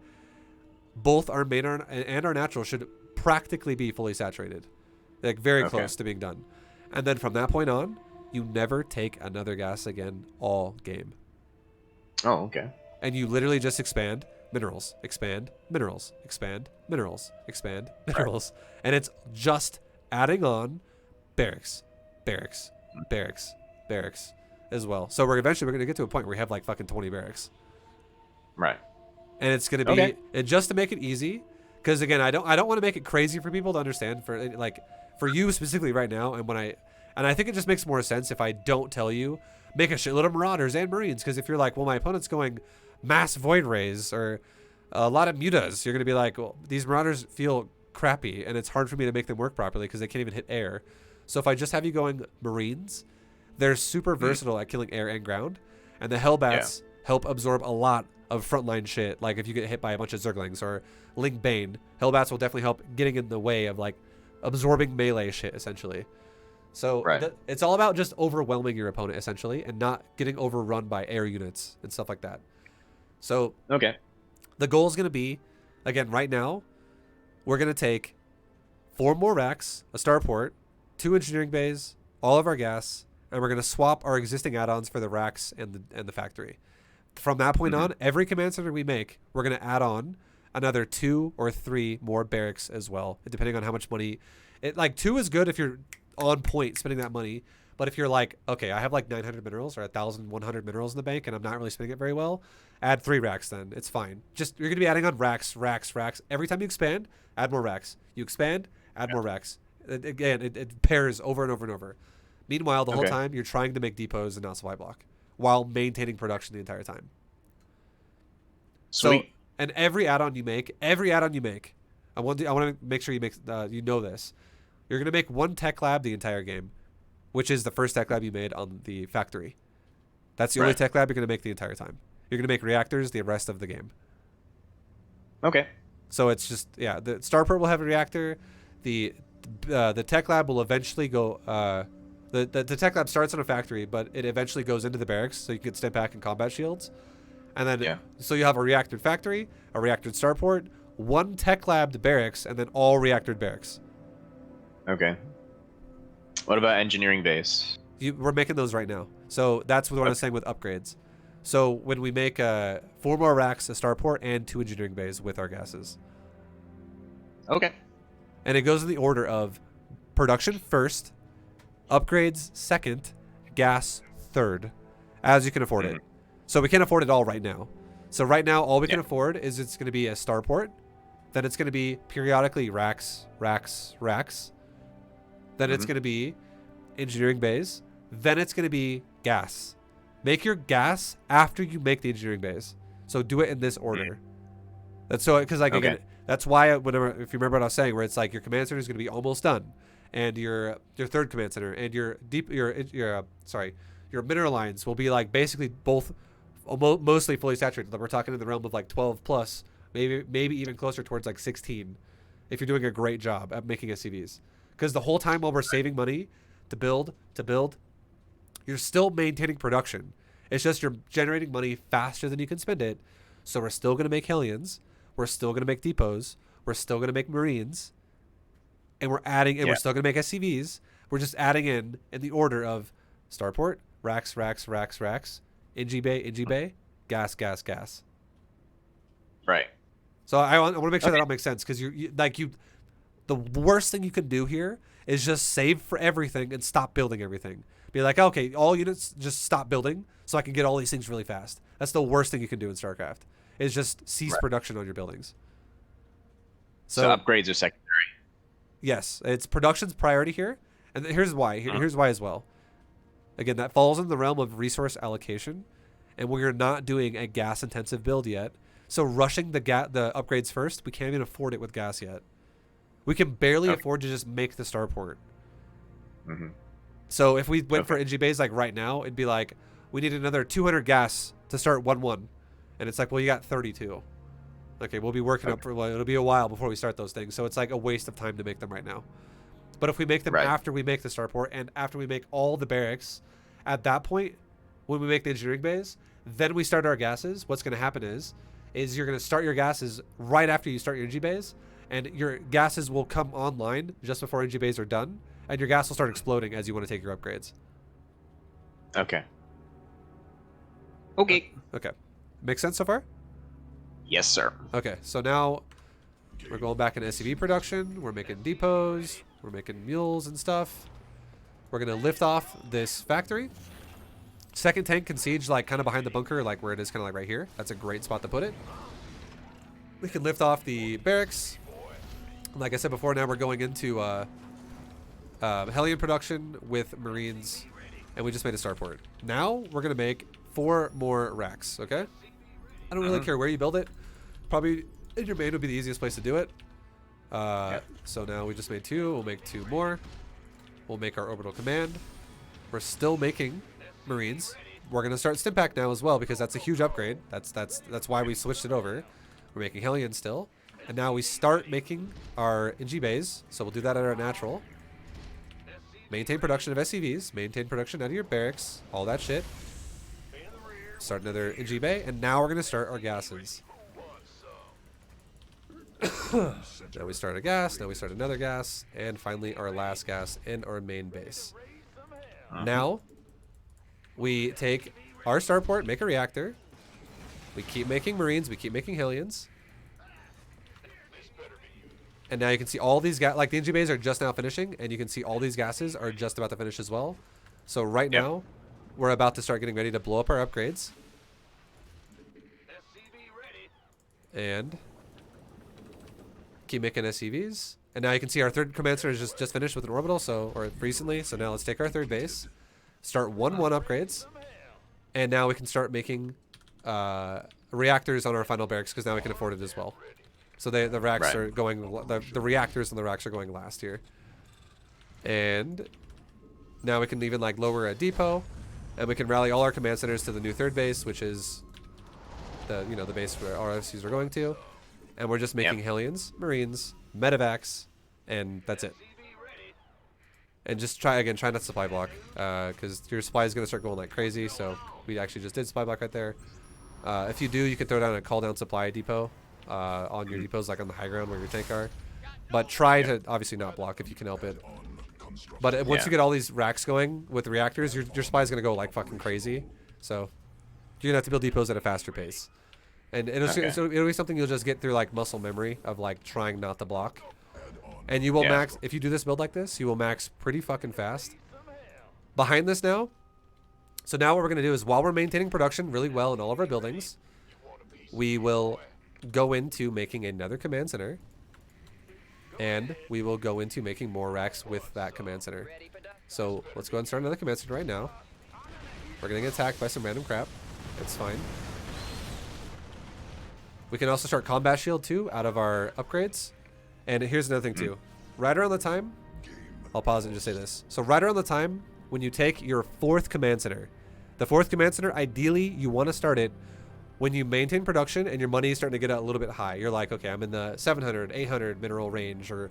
both our main and our natural should practically be fully saturated, like very close to being done. And then from that point on, you never take another gas again all game. Oh, okay. And you literally just expand minerals, expand minerals, expand minerals, expand minerals. And it's just adding on barracks, barracks, barracks, barracks as well. So we're going to get to a point where we have like fucking 20 barracks. Right. And it's going to be, and just to make it easy, because again, I don't want to make it crazy for people to understand, for you specifically right now. And I think it just makes more sense if I don't tell you, make a shitload of Marauders and Marines. Because if you're like, well, my opponent's going mass Void Rays or a lot of Mutas, you're going to be like, well, these Marauders feel crappy and it's hard for me to make them work properly because they can't even hit air. So if I just have you going Marines, they're super versatile at killing air and ground. And the Hellbats help absorb a lot of frontline shit. Like if you get hit by a bunch of Zerglings or Ling Bane, Hellbats will definitely help getting in the way of like absorbing melee shit essentially. So it's all about just overwhelming your opponent essentially and not getting overrun by air units and stuff like that. So the goal is going to be, again, right now, we're going to take 4 more racks, a starport, 2 engineering bays, all of our gas, and we're going to swap our existing add-ons for the racks and the factory. From that point on, every command center we make, we're going to add on another 2 or 3 more barracks as well, depending on how much money. Like 2 is good if you're on point spending that money, but if you're like, okay, I have like 900 minerals or 1,100 minerals in the bank and I'm not really spending it very well, add 3 racks then. It's fine. Just, you're going to be adding on racks. Every time you expand, add more racks. You expand, add more racks. Again, it pairs over and over and over. Meanwhile, the whole Okay. time you're trying to make depots and not supply block while maintaining production the entire time. So, Sweet. and every add-on you make, I want to make sure you know this. You're gonna make one tech lab the entire game, which is the first tech lab you made on the factory. That's the only Right. tech lab you're gonna make the entire time. You're gonna make reactors the rest of the game. Okay. So it's just the starport will have a reactor. The tech lab will eventually go. The tech lab starts on a factory, but it eventually goes into the barracks, so you can step back in combat shields. And then, Yeah. so you have a reactored factory, a reactored starport, one tech labbed barracks, and then all reactored barracks. Okay. What about engineering base? We're making those right now. So that's what I was saying with upgrades. So when we make 4 more racks, a starport, and 2 engineering bays with our gases. Okay. And it goes in the order of production first, upgrades second, gas third, as you can afford it. So we can't afford it all right now. So right now, all we can afford is it's going to be a starport. Then it's going to be periodically racks. Then it's going to be engineering bays. Then it's going to be gas. Make your gas after you make the engineering bays. So do it in this order. That's so because like again, that's why whenever if you remember what I was saying, where it's like your command center is going to be almost done, and your third command center and your mineral lines will be like basically both mostly fully saturated. We're talking in the realm of like 12 plus, maybe even closer towards like 16, if you're doing a great job at making SCVs. Because the whole time while we're saving money to build, you're still maintaining production. It's just you're generating money faster than you can spend it. So we're still going to make Hellions. We're still going to make depots. We're still going to make Marines. And we're adding, and we're still going to make SCVs. We're just adding in the order of starport, racks, NG bay, gas. Right. So I want to make sure that all makes sense because the worst thing you can do here is just save for everything and stop building everything. Be like, okay, all units just stop building so I can get all these things really fast. That's the worst thing you can do in StarCraft. Is just cease production on your buildings. So upgrades are secondary. Yes, it's production's priority here, and here's why. Here's why as well. Again, that falls in the realm of resource allocation, and we're not doing a gas-intensive build yet. So rushing the upgrades first, we can't even afford it with gas yet. We can barely afford to just make the starport. So if we went for NG bays like right now, it'd be like we need another 200 gas to start 1-1, and it's like, well, you got 32. Okay, we'll be working up for it'll be a while before we start those things. So it's like a waste of time to make them right now. But if we make them after we make the starport and after we make all the barracks, at that point, when we make the engineering bays, then we start our gases. What's going to happen is you're going to start your gases right after you start your NG bays, and your gases will come online just before NG bays are done, and your gas will start exploding as you want to take your upgrades. Okay. Okay. Makes sense so far? Yes, sir. Okay, so now we're going back in SCV production. We're making depots. We're making mules and stuff. We're going to lift off this factory. Second tank can siege like kind of behind the bunker, like where it is kind of like right here. That's a great spot to put it. We can lift off the barracks. Like I said before, now we're going into Hellion production with Marines, and we just made a starport. Now we're going to make 4 more racks, okay? I don't really care where you build it. Probably in your main would be the easiest place to do it. So now we just made 2. We'll make 2 more. We'll make our orbital command. We're still making Marines. We're gonna start Stimpack now as well because that's a huge upgrade. That's why we switched it over. We're making Hellion still, and now we start making our NG bays. So we'll do that at our natural. Maintain production of SCVs. Maintain production out of your barracks. All that shit. Start another NG bay, and now we're gonna start our gases. Now we start a gas, now we start another gas, and finally our last gas in our main base. Now, we take our starport, make a reactor. We keep making Marines, we keep making Hellions. And now you can see all these like the NG bays are just now finishing, and you can see all these gases are just about to finish as well. So right now, we're about to start getting ready to blow up our upgrades. And keep making SCVs. And now you can see our third command center is just finished with an orbital, or recently. So now let's take our third base, start 1-1 upgrades, and now we can start making reactors on our final barracks because now we can afford it as well. So the racks are going, the reactors and the racks are going last here. And now we can even like lower a depot, and we can rally all our command centers to the new third base, which is the the base where our RFCs are going to. And we're just making Hellions, Marines, Medevacs, and that's it. And just try not to supply block, because your supply is going to start going like crazy. So we actually just did supply block right there. If you do, you can throw down a call down supply depot on your depots, like on the high ground where your tank are. But try to obviously not block if you can help it. But once you get all these racks going with the reactors, your supply is going to go like fucking crazy. So you're going to have to build depots at a faster pace. And it'll be something you'll just get through like muscle memory of like trying not to block. And you will max, if you do this build like this, you will max pretty fucking fast. Behind this now, so now what we're going to do is while we're maintaining production really well in all of our buildings, we will go into making another command center. And we will go into making more racks with that command center. So let's go ahead and start another command center right now. We're going to get attacked by some random crap. It's fine. We can also start combat shield too out of our upgrades. And here's another thing too. Right around the time, I'll pause and just say this. So right around the time when you take your fourth command center, the fourth command center, ideally you want to start it when you maintain production and your money is starting to get a little bit high. You're like, okay, I'm in the 700, 800 mineral range, or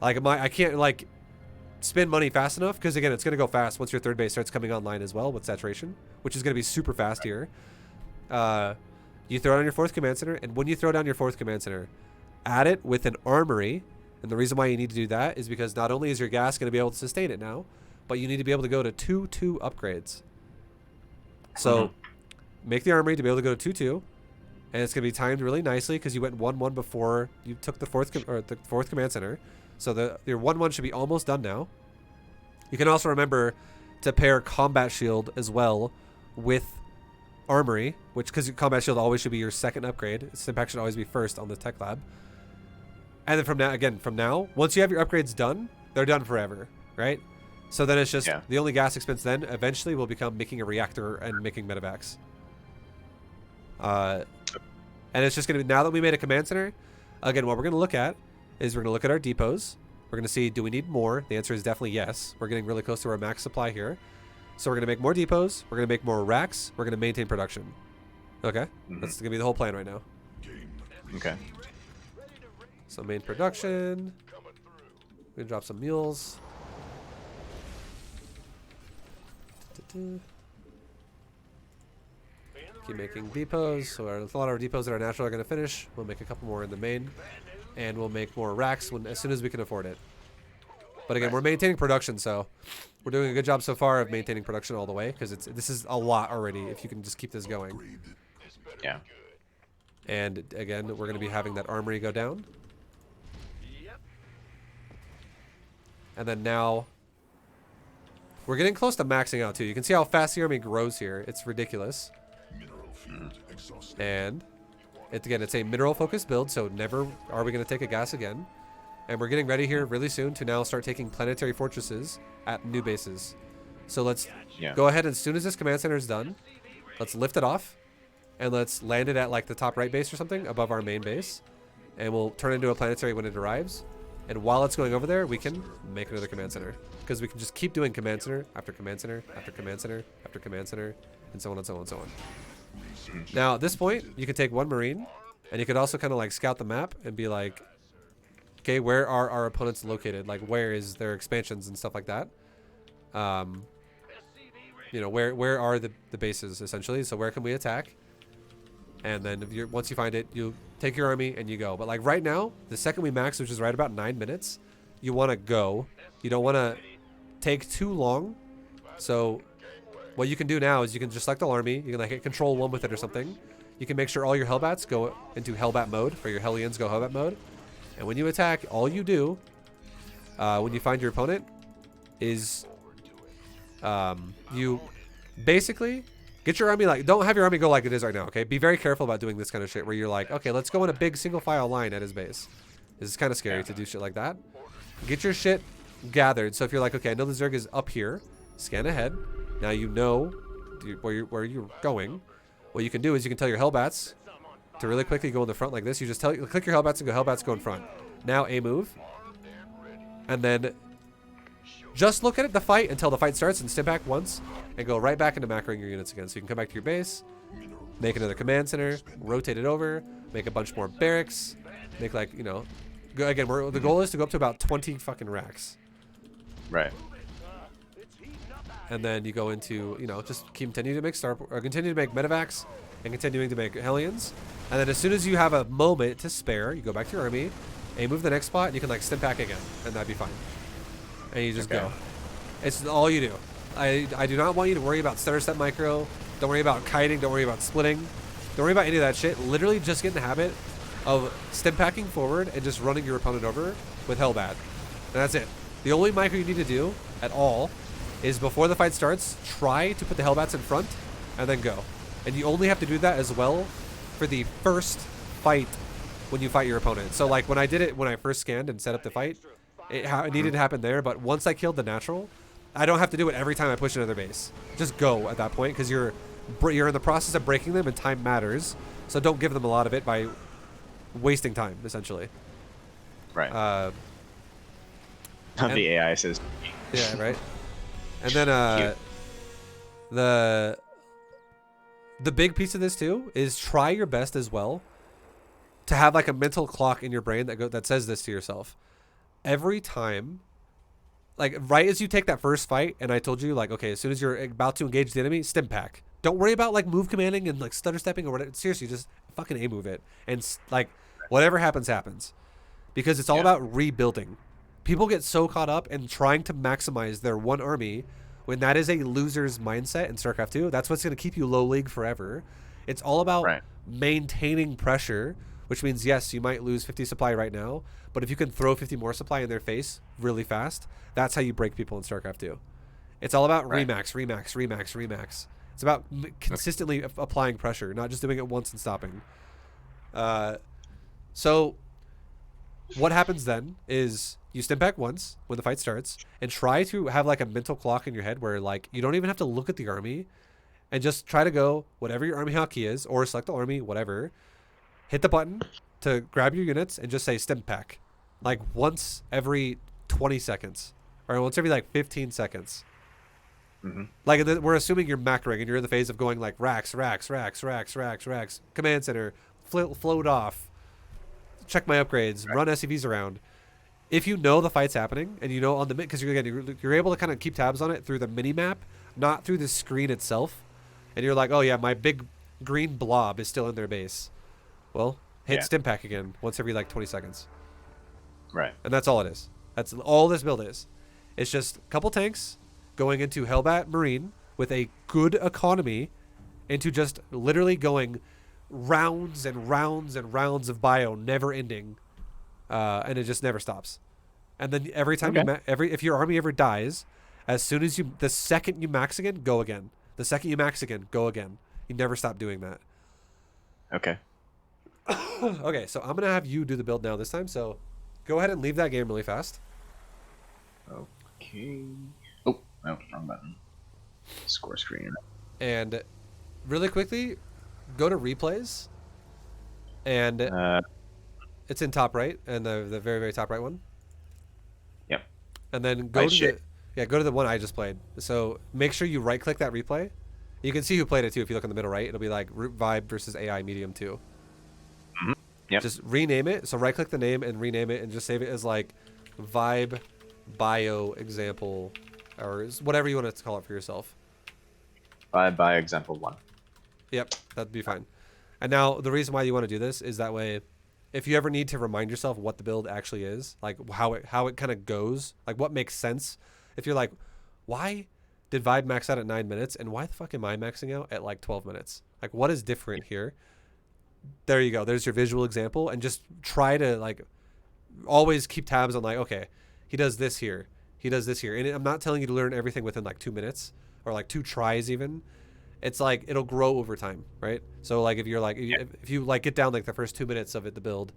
like I can't like spend money fast enough, because again, it's going to go fast once your third base starts coming online as well with saturation, which is going to be super fast here. You throw down your fourth command center, and when you throw down your fourth command center, add it with an armory. And the reason why you need to do that is because not only is your gas going to be able to sustain it now, but you need to be able to go to 2-2 upgrades. So make the armory to be able to go to 2-2, and it's going to be timed really nicely because you went 1-1 before you took the fourth command center. So your 1-1 should be almost done now. You can also remember to pair combat shield as well with armory, which because combat shield always should be your second upgrade. Stimpack should always be first on the tech lab. And then from now, once you have your upgrades done, they're done forever, right? So then it's just the only gas expense then eventually will become making a reactor and making medevacs. And it's just going to be, now that we made a command center, again, what we're going to look at is we're going to look at our depots. We're going to see, do we need more? The answer is definitely yes. We're getting really close to our max supply here. So we're going to make more depots. We're going to make more racks. We're going to maintain production. Okay? That's going to be the whole plan right now. Okay. So main production. We're going to drop some mules. Keep making depots. So a lot of our depots that are natural are going to finish. We'll make a couple more in the main. And we'll make more racks as soon as we can afford it. But again, we're maintaining production, so we're doing a good job so far of maintaining production all the way, because this is a lot already if you can just keep this going. Yeah. And again, we're going to be having that armory go down. And then now we're getting close to maxing out too. You can see how fast the army grows here. It's ridiculous. And it's a mineral focused build, so never are we going to take a gas again. And we're getting ready here really soon to now start taking planetary fortresses at new bases. So let's go ahead, and as soon as this command center is done, let's lift it off and let's land it at like the top right base or something above our main base. And we'll turn it into a planetary when it arrives. And while it's going over there, we can make another command center, because we can just keep doing command center after command center after command center after command center, and so on and so on and so on. Now at this point, you could take one Marine, and you could also kind of like scout the map and be like, okay, where are our opponents located? Like, where is their expansions and stuff like that? You know, where are the bases essentially? So where can we attack? And then if once you find it, you take your army and you go. But like right now, the second we max, which is right about 9 minutes, you want to go. You don't want to take too long. So what you can do now is you can just select the army. You can like hit control 1 with it or something. You can make sure all your Hellbats go into Hellbat mode, or your Hellions go Hellbat mode. And when you attack, all you do, when you find your opponent, is you basically get your army, like, don't have your army go like it is right now, okay? Be very careful about doing this kind of shit where you're like, okay, let's go in a big single file line at his base. This is kind of scary to do shit like that. get your shit gathered. So if you're like, okay, I know the Zerg is up here, scan ahead. Now you know where you're going. What you can do is you can tell your Hellbats to really quickly go in the front like this. You just click your Hellbats and go Hellbats go in front. Now a move. And then just look at the fight until the fight starts and step back once and go right back into macroing your units again. So you can come back to your base, make another command center, rotate it over, make a bunch more barracks, make like, you know, go again, the goal is to go up to about 20 fucking racks. Right. And then you go into, you know, just continue to make continue to make medevacs and continuing to make Hellions. And then as soon as you have a moment to spare, you go back to your army, and move the next spot, and you can like step back again, and that'd be fine. And you just go. It's all you do. I do not want you to worry about stutter step micro. Don't worry about kiting. Don't worry about splitting. Don't worry about any of that shit. Literally just get in the habit of step packing forward and just running your opponent over with Hellbat. And that's it. The only micro you need to do at all is before the fight starts, try to put the Hellbats in front and then go. And you only have to do that as well for the first fight when you fight your opponent. So like when I did it when I first scanned and set up the fight, it needed to happen there, but once I killed the natural, I don't have to do it every time I push another base. Just go at that point because you're in the process of breaking them and time matters. So don't give them a lot of it by wasting time, essentially. Right. The AI says. Yeah, right. And then the big piece of this too is try your best as well to have like a mental clock in your brain that says this to yourself. Every time, like right as you take that first fight, and I told you like, okay, as soon as you're about to engage the enemy, stim pack. Don't worry about like move commanding and like stutter stepping or whatever. Seriously, just fucking A move it. And like whatever happens, happens. Because it's all about rebuilding. People get so caught up in trying to maximize their one army when that is a loser's mindset in StarCraft 2. That's what's going to keep you low league forever. It's all about maintaining pressure, which means, yes, you might lose 50 supply right now, but if you can throw 50 more supply in their face really fast, that's how you break people in StarCraft 2. It's all about remax, remax, remax, remax. It's about consistently applying pressure, not just doing it once and stopping. So what happens then is you step back once when the fight starts and try to have like a mental clock in your head where like you don't even have to look at the army and just try to go whatever your army hotkey is or select the army, whatever. Hit the button to grab your units and just say stim pack like once every 20 seconds or once every like 15 seconds. Like we're assuming you're macroing and you're in the phase of going like racks, racks, racks, racks, racks, racks, command center, float off, check my upgrades, run SCVs around. If you know the fight's happening and you know on the because you're able to kind of keep tabs on it through the mini map, not through the screen itself, and you're like, oh yeah, my big green blob is still in their base. Well, hit stim pack again once every like 20 seconds. Right. And that's all it is. That's all this build is. It's just a couple tanks going into Hellbat Marine with a good economy into just literally going rounds and rounds and rounds of bio, never ending, and it just never stops. And then every time if your army ever dies, as soon as the second you max again, go again. The second you max again, go again. You never stop doing that. Okay. Okay, so I'm gonna have you do the build now this time. So go ahead and leave that game really fast. Okay. Oh, no, wrong button. Score screen. And really quickly, go to replays. And it's in top right, and the very, very top right one. Yep. And then go to the one I just played. So make sure you right click that replay. You can see who played it too if you look in the middle right. It'll be like Root ViBE versus AI Medium 2. Yep. Just rename it. So right click the name and rename it and just save it as like ViBE Bio Example or whatever you want to call it for yourself. ViBE Example 1. Yep, that'd be fine. And now the reason why you want to do this is that way if you ever need to remind yourself what the build actually is, like how it kind of goes, like what makes sense. If you're like, why did ViBE max out at 9 minutes and why the fuck am I maxing out at like 12 minutes? Like what is different here? There you go. There's your visual example, and just try to like always keep tabs on like, okay, he does this here. He does this here. And I'm not telling you to learn everything within like 2 minutes or like 2 tries even. It's like it'll grow over time, right? So like if you're like if you like get down like the first 2 minutes of it, the build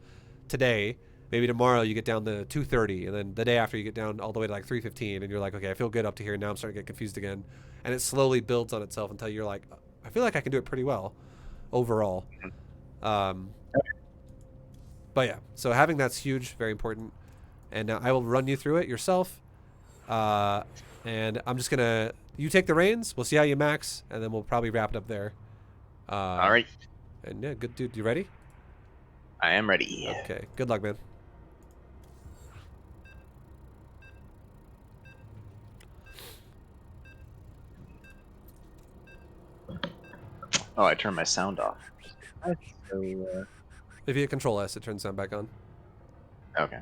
today, Maybe tomorrow you get down to 230, and then the day after you get down all the way to like 315, and you're like, okay, I feel good up to here. Now I'm starting to get confused again, and it slowly builds on itself until you're like, I feel like I can do it pretty well overall. But yeah, so having that's huge, very important. And now I will run you through it yourself. And I'm just gonna, you take the reins. We'll see how you max, and then we'll probably wrap it up there. All right. And yeah, good dude. You ready? I am ready. Okay. Good luck, man. Oh, I turned my sound off. So, If you hit Control S, it turns sound back on. okay.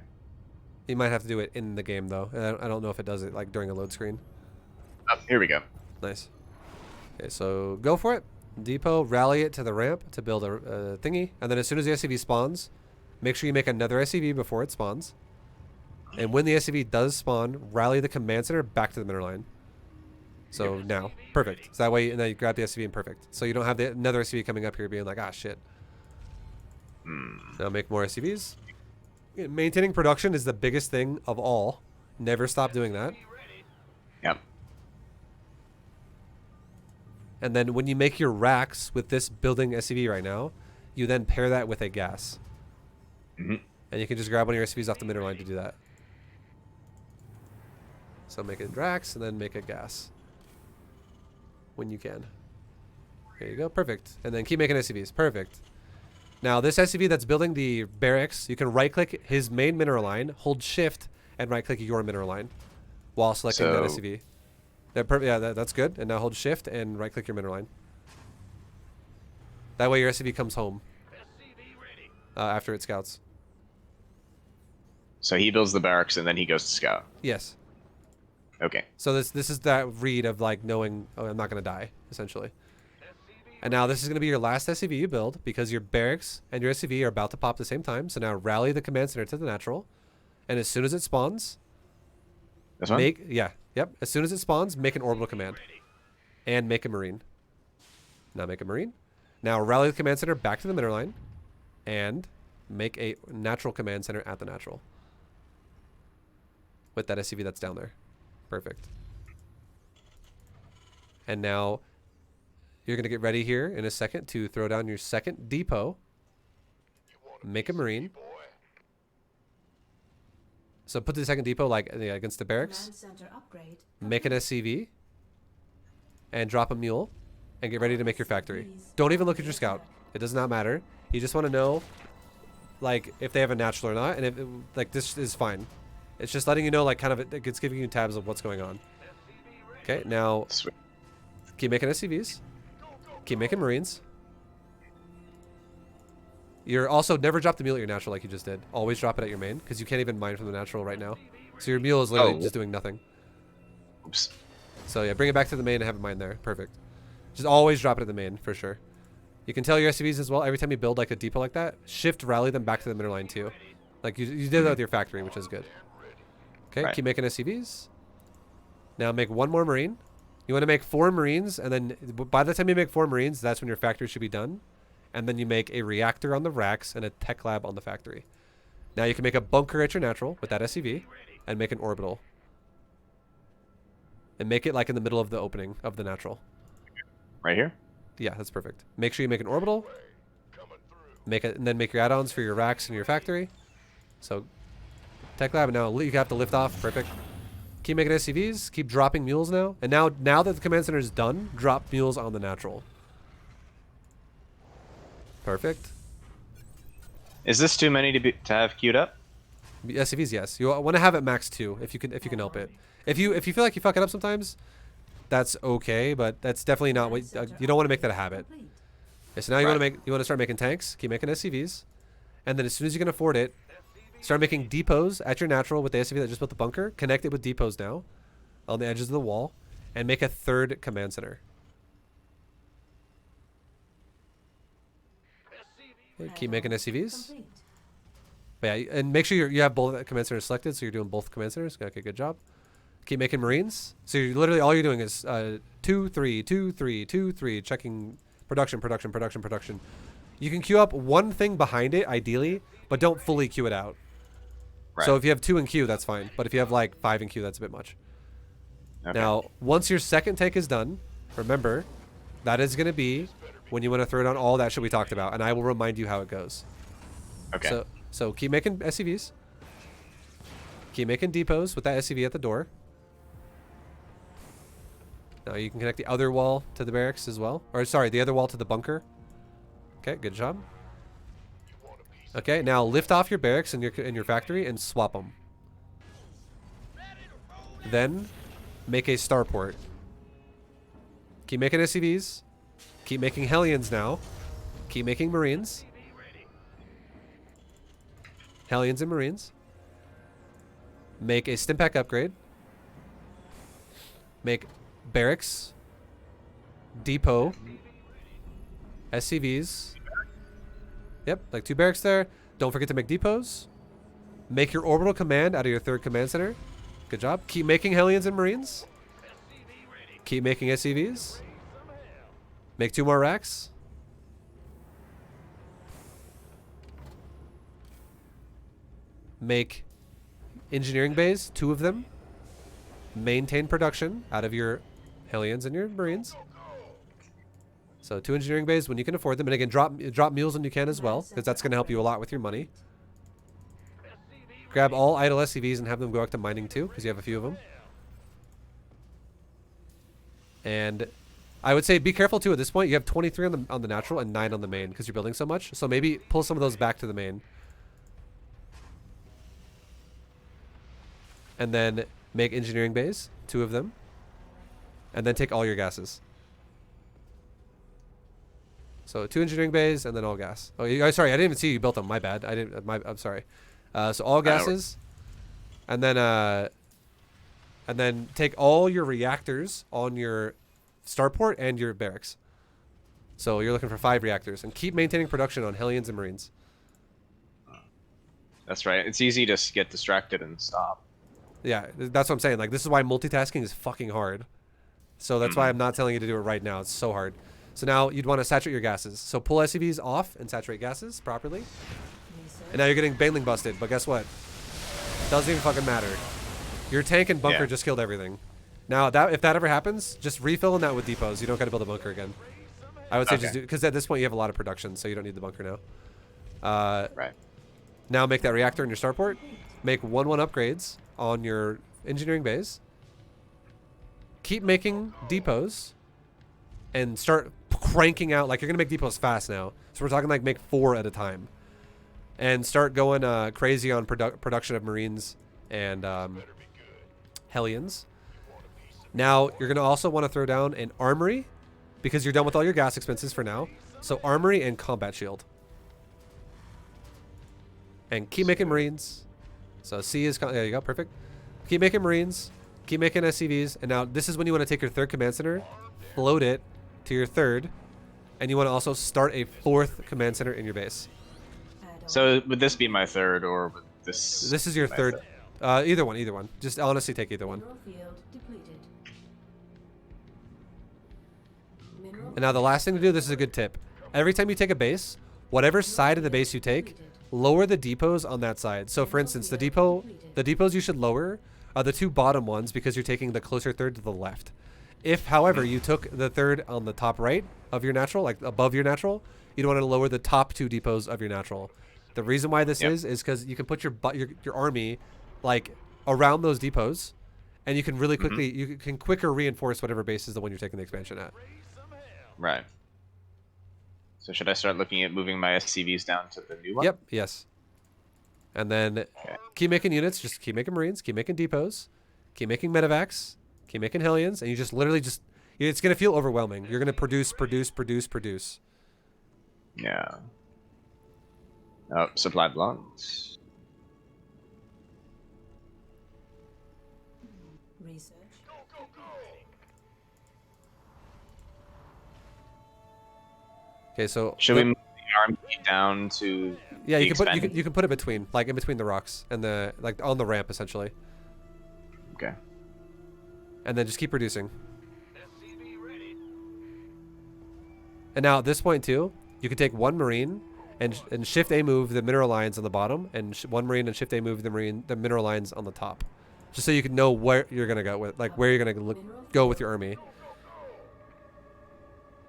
You might have to do it in the game though. I don't know if it does it like during a load screen. Oh, here we go. Nice. Okay, so go for it. Depot, rally it to the ramp to build a thingy, and then as soon as the SCV spawns, make sure you make another SCV before it spawns. And when the SCV does spawn, rally the command center back to the mineral line. So now, perfect. So that way, and then you grab the SCV and perfect. So you don't have another SCV coming up here being like, ah, shit. Now make more SCVs. Maintaining production is the biggest thing of all. Never stop doing that. Yep. And then when you make your racks with this building SCV right now, you then pair that with a gas. And you can just grab one of your SCVs off the mineral line to do that. So make it racks and then make a gas. When you can. There you go. Perfect. And then keep making SCVs. Perfect. Now this SCV that's building the barracks, you can right click his main mineral line, hold shift, and right click your mineral line while selecting that SCV. That's good. And now hold shift and right click your mineral line. That way your SCV comes home after it scouts. So he builds the barracks and then he goes to scout. Yes. Okay. So this is that read of like knowing, oh, I'm not going to die, essentially. And now this is going to be your last SCV you build because your barracks and your SCV are about to pop at the same time. So now rally the command center to the natural. And as soon as it spawns, this one? As soon as it spawns, make an orbital command. And make a marine. Now make a marine. Now rally the command center back to the mineral line. And make a natural command center at the natural. With that SCV that's down there. Perfect. And now you're going to get ready here in a second to throw down your second depot. Make a marine. So put the second depot like against the barracks. Make an SCV. And drop a mule. And get ready to make your factory. Don't even look at your scout. It does not matter. You just want to know like if they have a natural or not. And if like this is fine. It's just letting you know like kind of it's giving you tabs of what's going on. Okay, now keep making SCVs. Keep making marines. You're also never drop the mule at your natural like you just did. Always drop it at your main because you can't even mine from the natural right now. So your mule is literally just doing nothing. Oops. So yeah, bring it back to the main and have it mine there. Perfect. Just always drop it at the main for sure. You can tell your SCVs as well. Every time you build like a depot like that, shift rally them back to the middle line too. Like you did that with your factory, which is good. Okay, keep making SCVs. Now make one more marine. You want to make 4 marines, and then by the time you make 4 marines, that's when your factory should be done. And then you make a reactor on the racks and a tech lab on the factory. Now you can make a bunker at your natural with that SCV and make an orbital. And make it like in the middle of the opening of the natural. Right here? Yeah, that's perfect. Make sure you make an orbital. Make it, and then make your add-ons for your racks and your factory. So tech lab, now you have to lift off. Perfect. Keep making SCVs. Keep dropping mules now. And now that the command center is done, drop mules on the natural. Perfect. Is this too many to have queued up? SCVs, yes. You want to have it max 2 if you can help it. If you feel like you fuck it up sometimes, that's okay, but that's definitely not what you don't want to make that a habit. Okay, so now you want to start making tanks. Keep making SCVs, and then as soon as you can afford it, start making depots at your natural with the SCV that just built the bunker. Connect it with depots now on the edges of the wall, and make a 3rd command center. Okay, keep making SCVs. But yeah, and make sure you have both command centers selected, so you're doing both command centers. Okay, good job. Keep making marines. So you're literally all you're doing is 2, 3, 2, 3, 2, 3, checking production. You can queue up one thing behind it, ideally, but don't fully queue it out. Right. So if you have 2 in queue, that's fine. But if you have like 5 in queue, that's a bit much. Okay. Now, once your second take is done, remember, that is going to be when you want to throw down all that shit we talked about, and I will remind you how it goes. Okay. So keep making SCVs. Keep making depots with that SCV at the door. Now you can connect the other wall to the barracks as well. Or sorry, the other wall to the bunker. Okay, good job. Okay, now lift off your barracks in your factory and swap them. Then make a starport. Keep making SCVs. Keep making Hellions now. Keep making Marines. Hellions and Marines. Make a Stimpack upgrade. Make barracks. Depot. SCVs. Yep, like 2 barracks there. Don't forget to make depots. Make your orbital command out of your 3rd command center. Good job. Keep making Hellions and Marines. Keep making SCVs. Make 2 more racks. Make engineering bays, 2 of them. Maintain production out of your Hellions and your Marines. So 2 engineering bays when you can afford them. And again, drop mules when you can as well, because that's going to help you a lot with your money. Grab all idle SCVs and have them go back to mining too, because you have a few of them. And I would say be careful too at this point. You have 23 on the natural and 9 on the main because you're building so much. So maybe pull some of those back to the main. And then make engineering bays, 2 of them. And then take all your gases. So 2 engineering bays and then all gas. Oh, sorry, I didn't even see you built them. My bad. I'm sorry. So all gases, and then take all your reactors on your starport and your barracks. So you're looking for 5 reactors, and keep maintaining production on Hellions and Marines. That's right. It's easy to get distracted and stop. Yeah, that's what I'm saying. Like, this is why multitasking is fucking hard. So that's why I'm not telling you to do it right now. It's so hard. So now you'd want to saturate your gases. So pull SCVs off and saturate gases properly. And now you're getting baneling busted, but guess what? Doesn't even fucking matter. Your tank and bunker just killed everything. Now, if that ever happens, just refill in that with depots. You don't got to build a bunker again. I would say just do, because at this point you have a lot of production, so you don't need the bunker now. Right. Now make that reactor in your starport. Make 1/1 upgrades on your engineering bays. Keep making depots. And start cranking out, like you're going to make depots fast now. So we're talking like make 4 at a time. And start going crazy on production of Marines and Hellions. Now, you're going to also want to throw down an armory because you're done with all your gas expenses for now. So armory and combat shield. And keep making Marines. So C is, there you go, perfect. Keep making Marines. Keep making SCVs. And now this is when you want to take your 3rd command center, float it to your 3rd, and you want to also start a 4th command center in your base. So would this be my 3rd, or would this? This is your 3rd. Either one. Just honestly take either one. And now the last thing to do, this is a good tip. Every time you take a base, whatever side of the base you take, lower the depots on that side. So for instance, the depots you should lower are the 2 bottom ones because you're taking the closer 3rd to the left. If, however, you took the 3rd on the top right of your natural, like above your natural, you'd want to lower the top 2 depots of your natural. The reason why this is because you can put your army like around those depots, and you can really quickly you can quicker reinforce whatever base is the one you're taking the expansion at. Right. So should I start looking at moving my SCVs down to the new one? Yep. Yes. And then keep making units. Just keep making Marines. Keep making depots. Keep making medevacs. Keep making Hellions, and you just literally it's going to feel overwhelming. You're going to produce. Yeah. Oh, supply blocks. Research. Okay, so should we move the army down to? Yeah, you can put it between, like in between the rocks and the on the ramp essentially. Okay. And then just keep reducing. And now at this point too, you can take 1 Marine and Shift A move the mineral lines on the bottom, and one Marine and Shift A move the mineral lines on the top, just so you can know where you're gonna go with, like where you're gonna go with your army.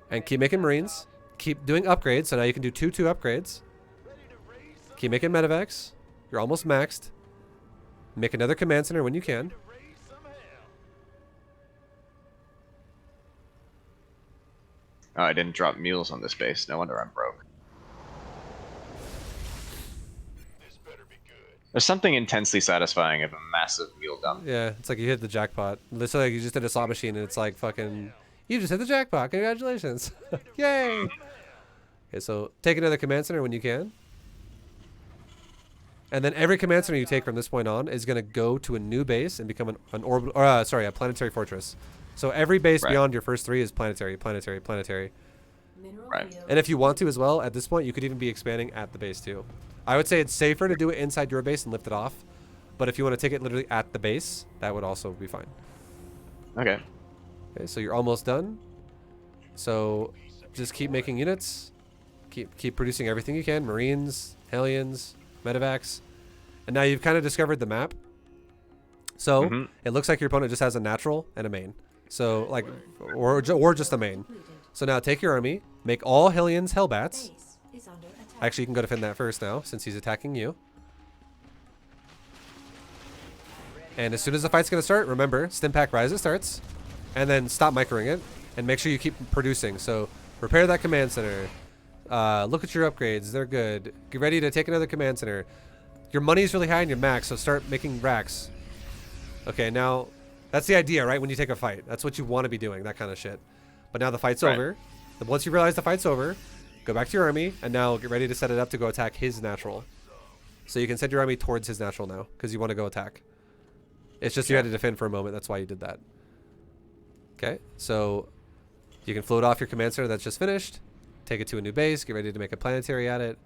And keep making Marines. Keep doing upgrades. So now you can do 2/2 upgrades. Keep making medevacs. You're almost maxed. Make another command center when you can. Oh, I didn't drop mules on this base. No wonder I'm broke. There's something intensely sasatisfying of a massive mule dump. Yeah, it's like you hit the jackpot. It's like you just did a slot machine, and it's like fucking... You just hit the jackpot. Congratulations. Yay. Okay, so take another command center when you can. And then every command center you take from this point on is going to go to a new base and become an orbital... a planetary fortress. So every base beyond your first 3 is planetary, planetary, planetary. Right. And if you want to as well, at this point, you could even be expanding at the base too. I would say it's safer to do it inside your base and lift it off. But if you want to take it literally at the base, that would also be fine. Okay. Okay, so you're almost done. So just keep making units. Keep producing everything you can. Marines, Hellions, medevacs. And now you've kind of discovered the map. So it looks like your opponent just has a natural and a main. So like, or just a main. So now take your army, make all Hellions Hellbats. Actually, you can go defend that first now, since he's attacking you. And as soon as the fight's going to start, remember, Stimpack Rise it starts. And then stop microing it. And make sure you keep producing. So repair that command center. Look at your upgrades. They're good. Get ready to take another command center. Your money's really high in your max, so start making racks. Okay, now, that's the idea, right? When you take a fight. That's what you want to be doing, that kind of shit. But now the fight's over. Once you realize the fight's over, go back to your army, and now get ready to set it up to go attack his natural. So you can send your army towards his natural now, because you want to go attack. It's just you had to defend for a moment, that's why you did that. Okay, so you can float off your command center that's just finished, take it to a new base, get ready to make a planetary at it.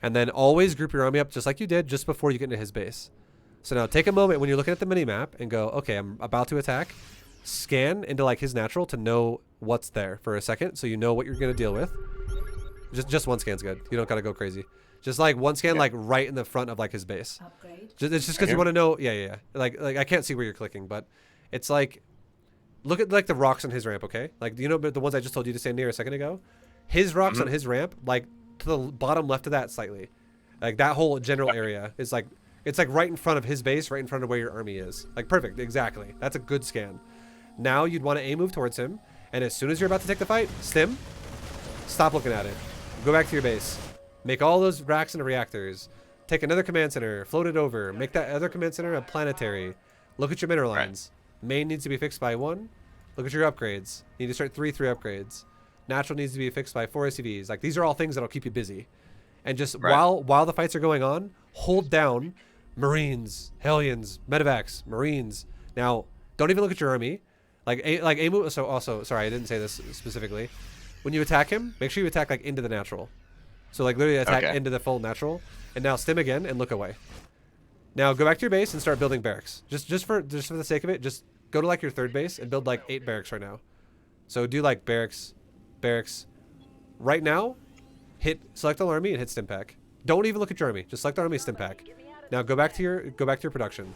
And then always group your army up just like you did just before you get into his base. So now take a moment when you're looking at the mini-map and go, okay, I'm about to attack. Scan into like his natural to know what's there for a second so you know what you're going to deal with. Just one scan's good. You don't got to go crazy. Just like one scan like right in the front of like his base. It's just because you want to know. Yeah. Like I can't see where you're clicking, but it's like, look at like the rocks on his ramp, okay? Like, you know the ones I just told you to stand near a second ago? His rocks on his ramp, like to the bottom left of that slightly. Like that whole general area is like, it's like right in front of his base, right in front of where your army is. Like perfect, exactly. That's a good scan. Now you'd want to A move towards him, and as soon as you're about to take the fight, stim, stop looking at it. Go back to your base. Make all those racks into reactors. Take another command center, float it over, make that other command center a planetary. Look at your mineral lines. Main needs to be fixed by 1. Look at your upgrades. You need to start 3 upgrades. Natural needs to be fixed by 4 SCVs. Like these are all things that'll keep you busy. And just while the fights are going on, hold down Marines, Hellions, medevacs, Marines. Now, don't even look at your army. So also, sorry, I didn't say this specifically. When you attack him, make sure you attack like into the natural. So like literally attack into the full natural. And now stim again and look away. Now go back to your base and start building barracks. Just for the sake of it, just go to like your 3rd base and build like 8 barracks right now. So do like barracks. Right now, select all army and hit Stimpack. Don't even look at your army. Just select army, Stimpack. Now go back to your production.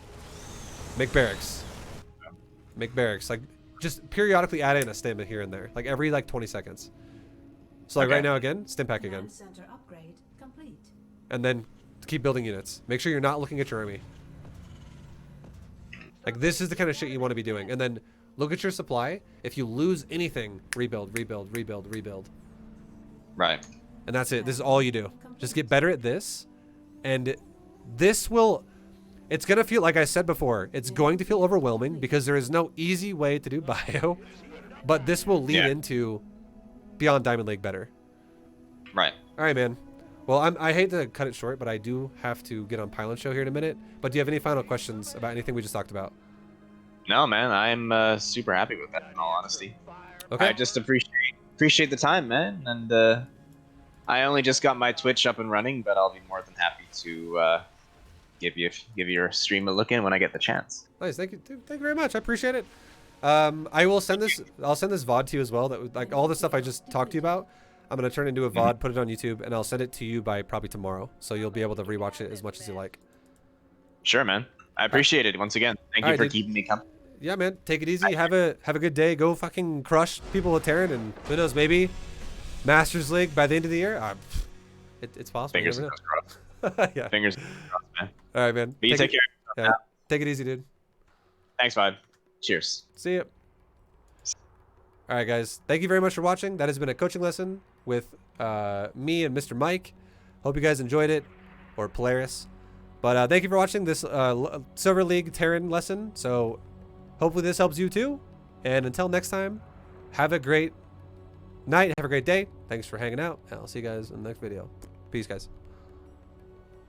Make barracks. Like just periodically add in a stim here and there, like every like 20 seconds. So like right now again, Stimpack again. And then keep building units. Make sure you're not looking at your army. Like this is the kind of shit you want to be doing. And then look at your supply. If you lose anything, rebuild. Right. And that's it. This is all you do. Just get better at this. And this will... It's going to feel, like I said before, it's going to feel overwhelming because there is no easy way to do bio. But this will lead into Beyond Diamond League better. Right. All right, man. Well, I hate to cut it short, but I do have to get on Pylon Show here in a minute. But do you have any final questions about anything we just talked about? No, man. I'm super happy with that, in all honesty. Okay. I just appreciate the time, man. And I only just got my Twitch up and running, but I'll be more than happy to give your stream a look in when I get the chance. Nice. Thank you very much. I appreciate it. I will send this. I'll send this VOD to you as well. That like all the stuff I just talked to you about. I'm gonna turn it into a VOD, put it on YouTube, and I'll send it to you by probably tomorrow, so you'll be able to rewatch it as much as you like. Sure, man. I appreciate it once again. Thank you for keeping me company. Yeah, man. Take it easy. Have a good day. Go fucking crush people with Terran, and who knows, maybe Masters League by the end of the year. It's possible. Fingers crossed. Yeah. Fingers crossed, man. All right, man. But you take care. Yeah. Take it easy, dude. Thanks, ViBE. Cheers. See ya. All right, guys. Thank you very much for watching. That has been a coaching lesson with me and Mr. Mike. Hope you guys enjoyed it, or Polaris. But thank you for watching this Silver League Terran lesson. So hopefully this helps you too. And until next time, have a great night. Have a great day. Thanks for hanging out. And I'll see you guys in the next video. Peace, guys.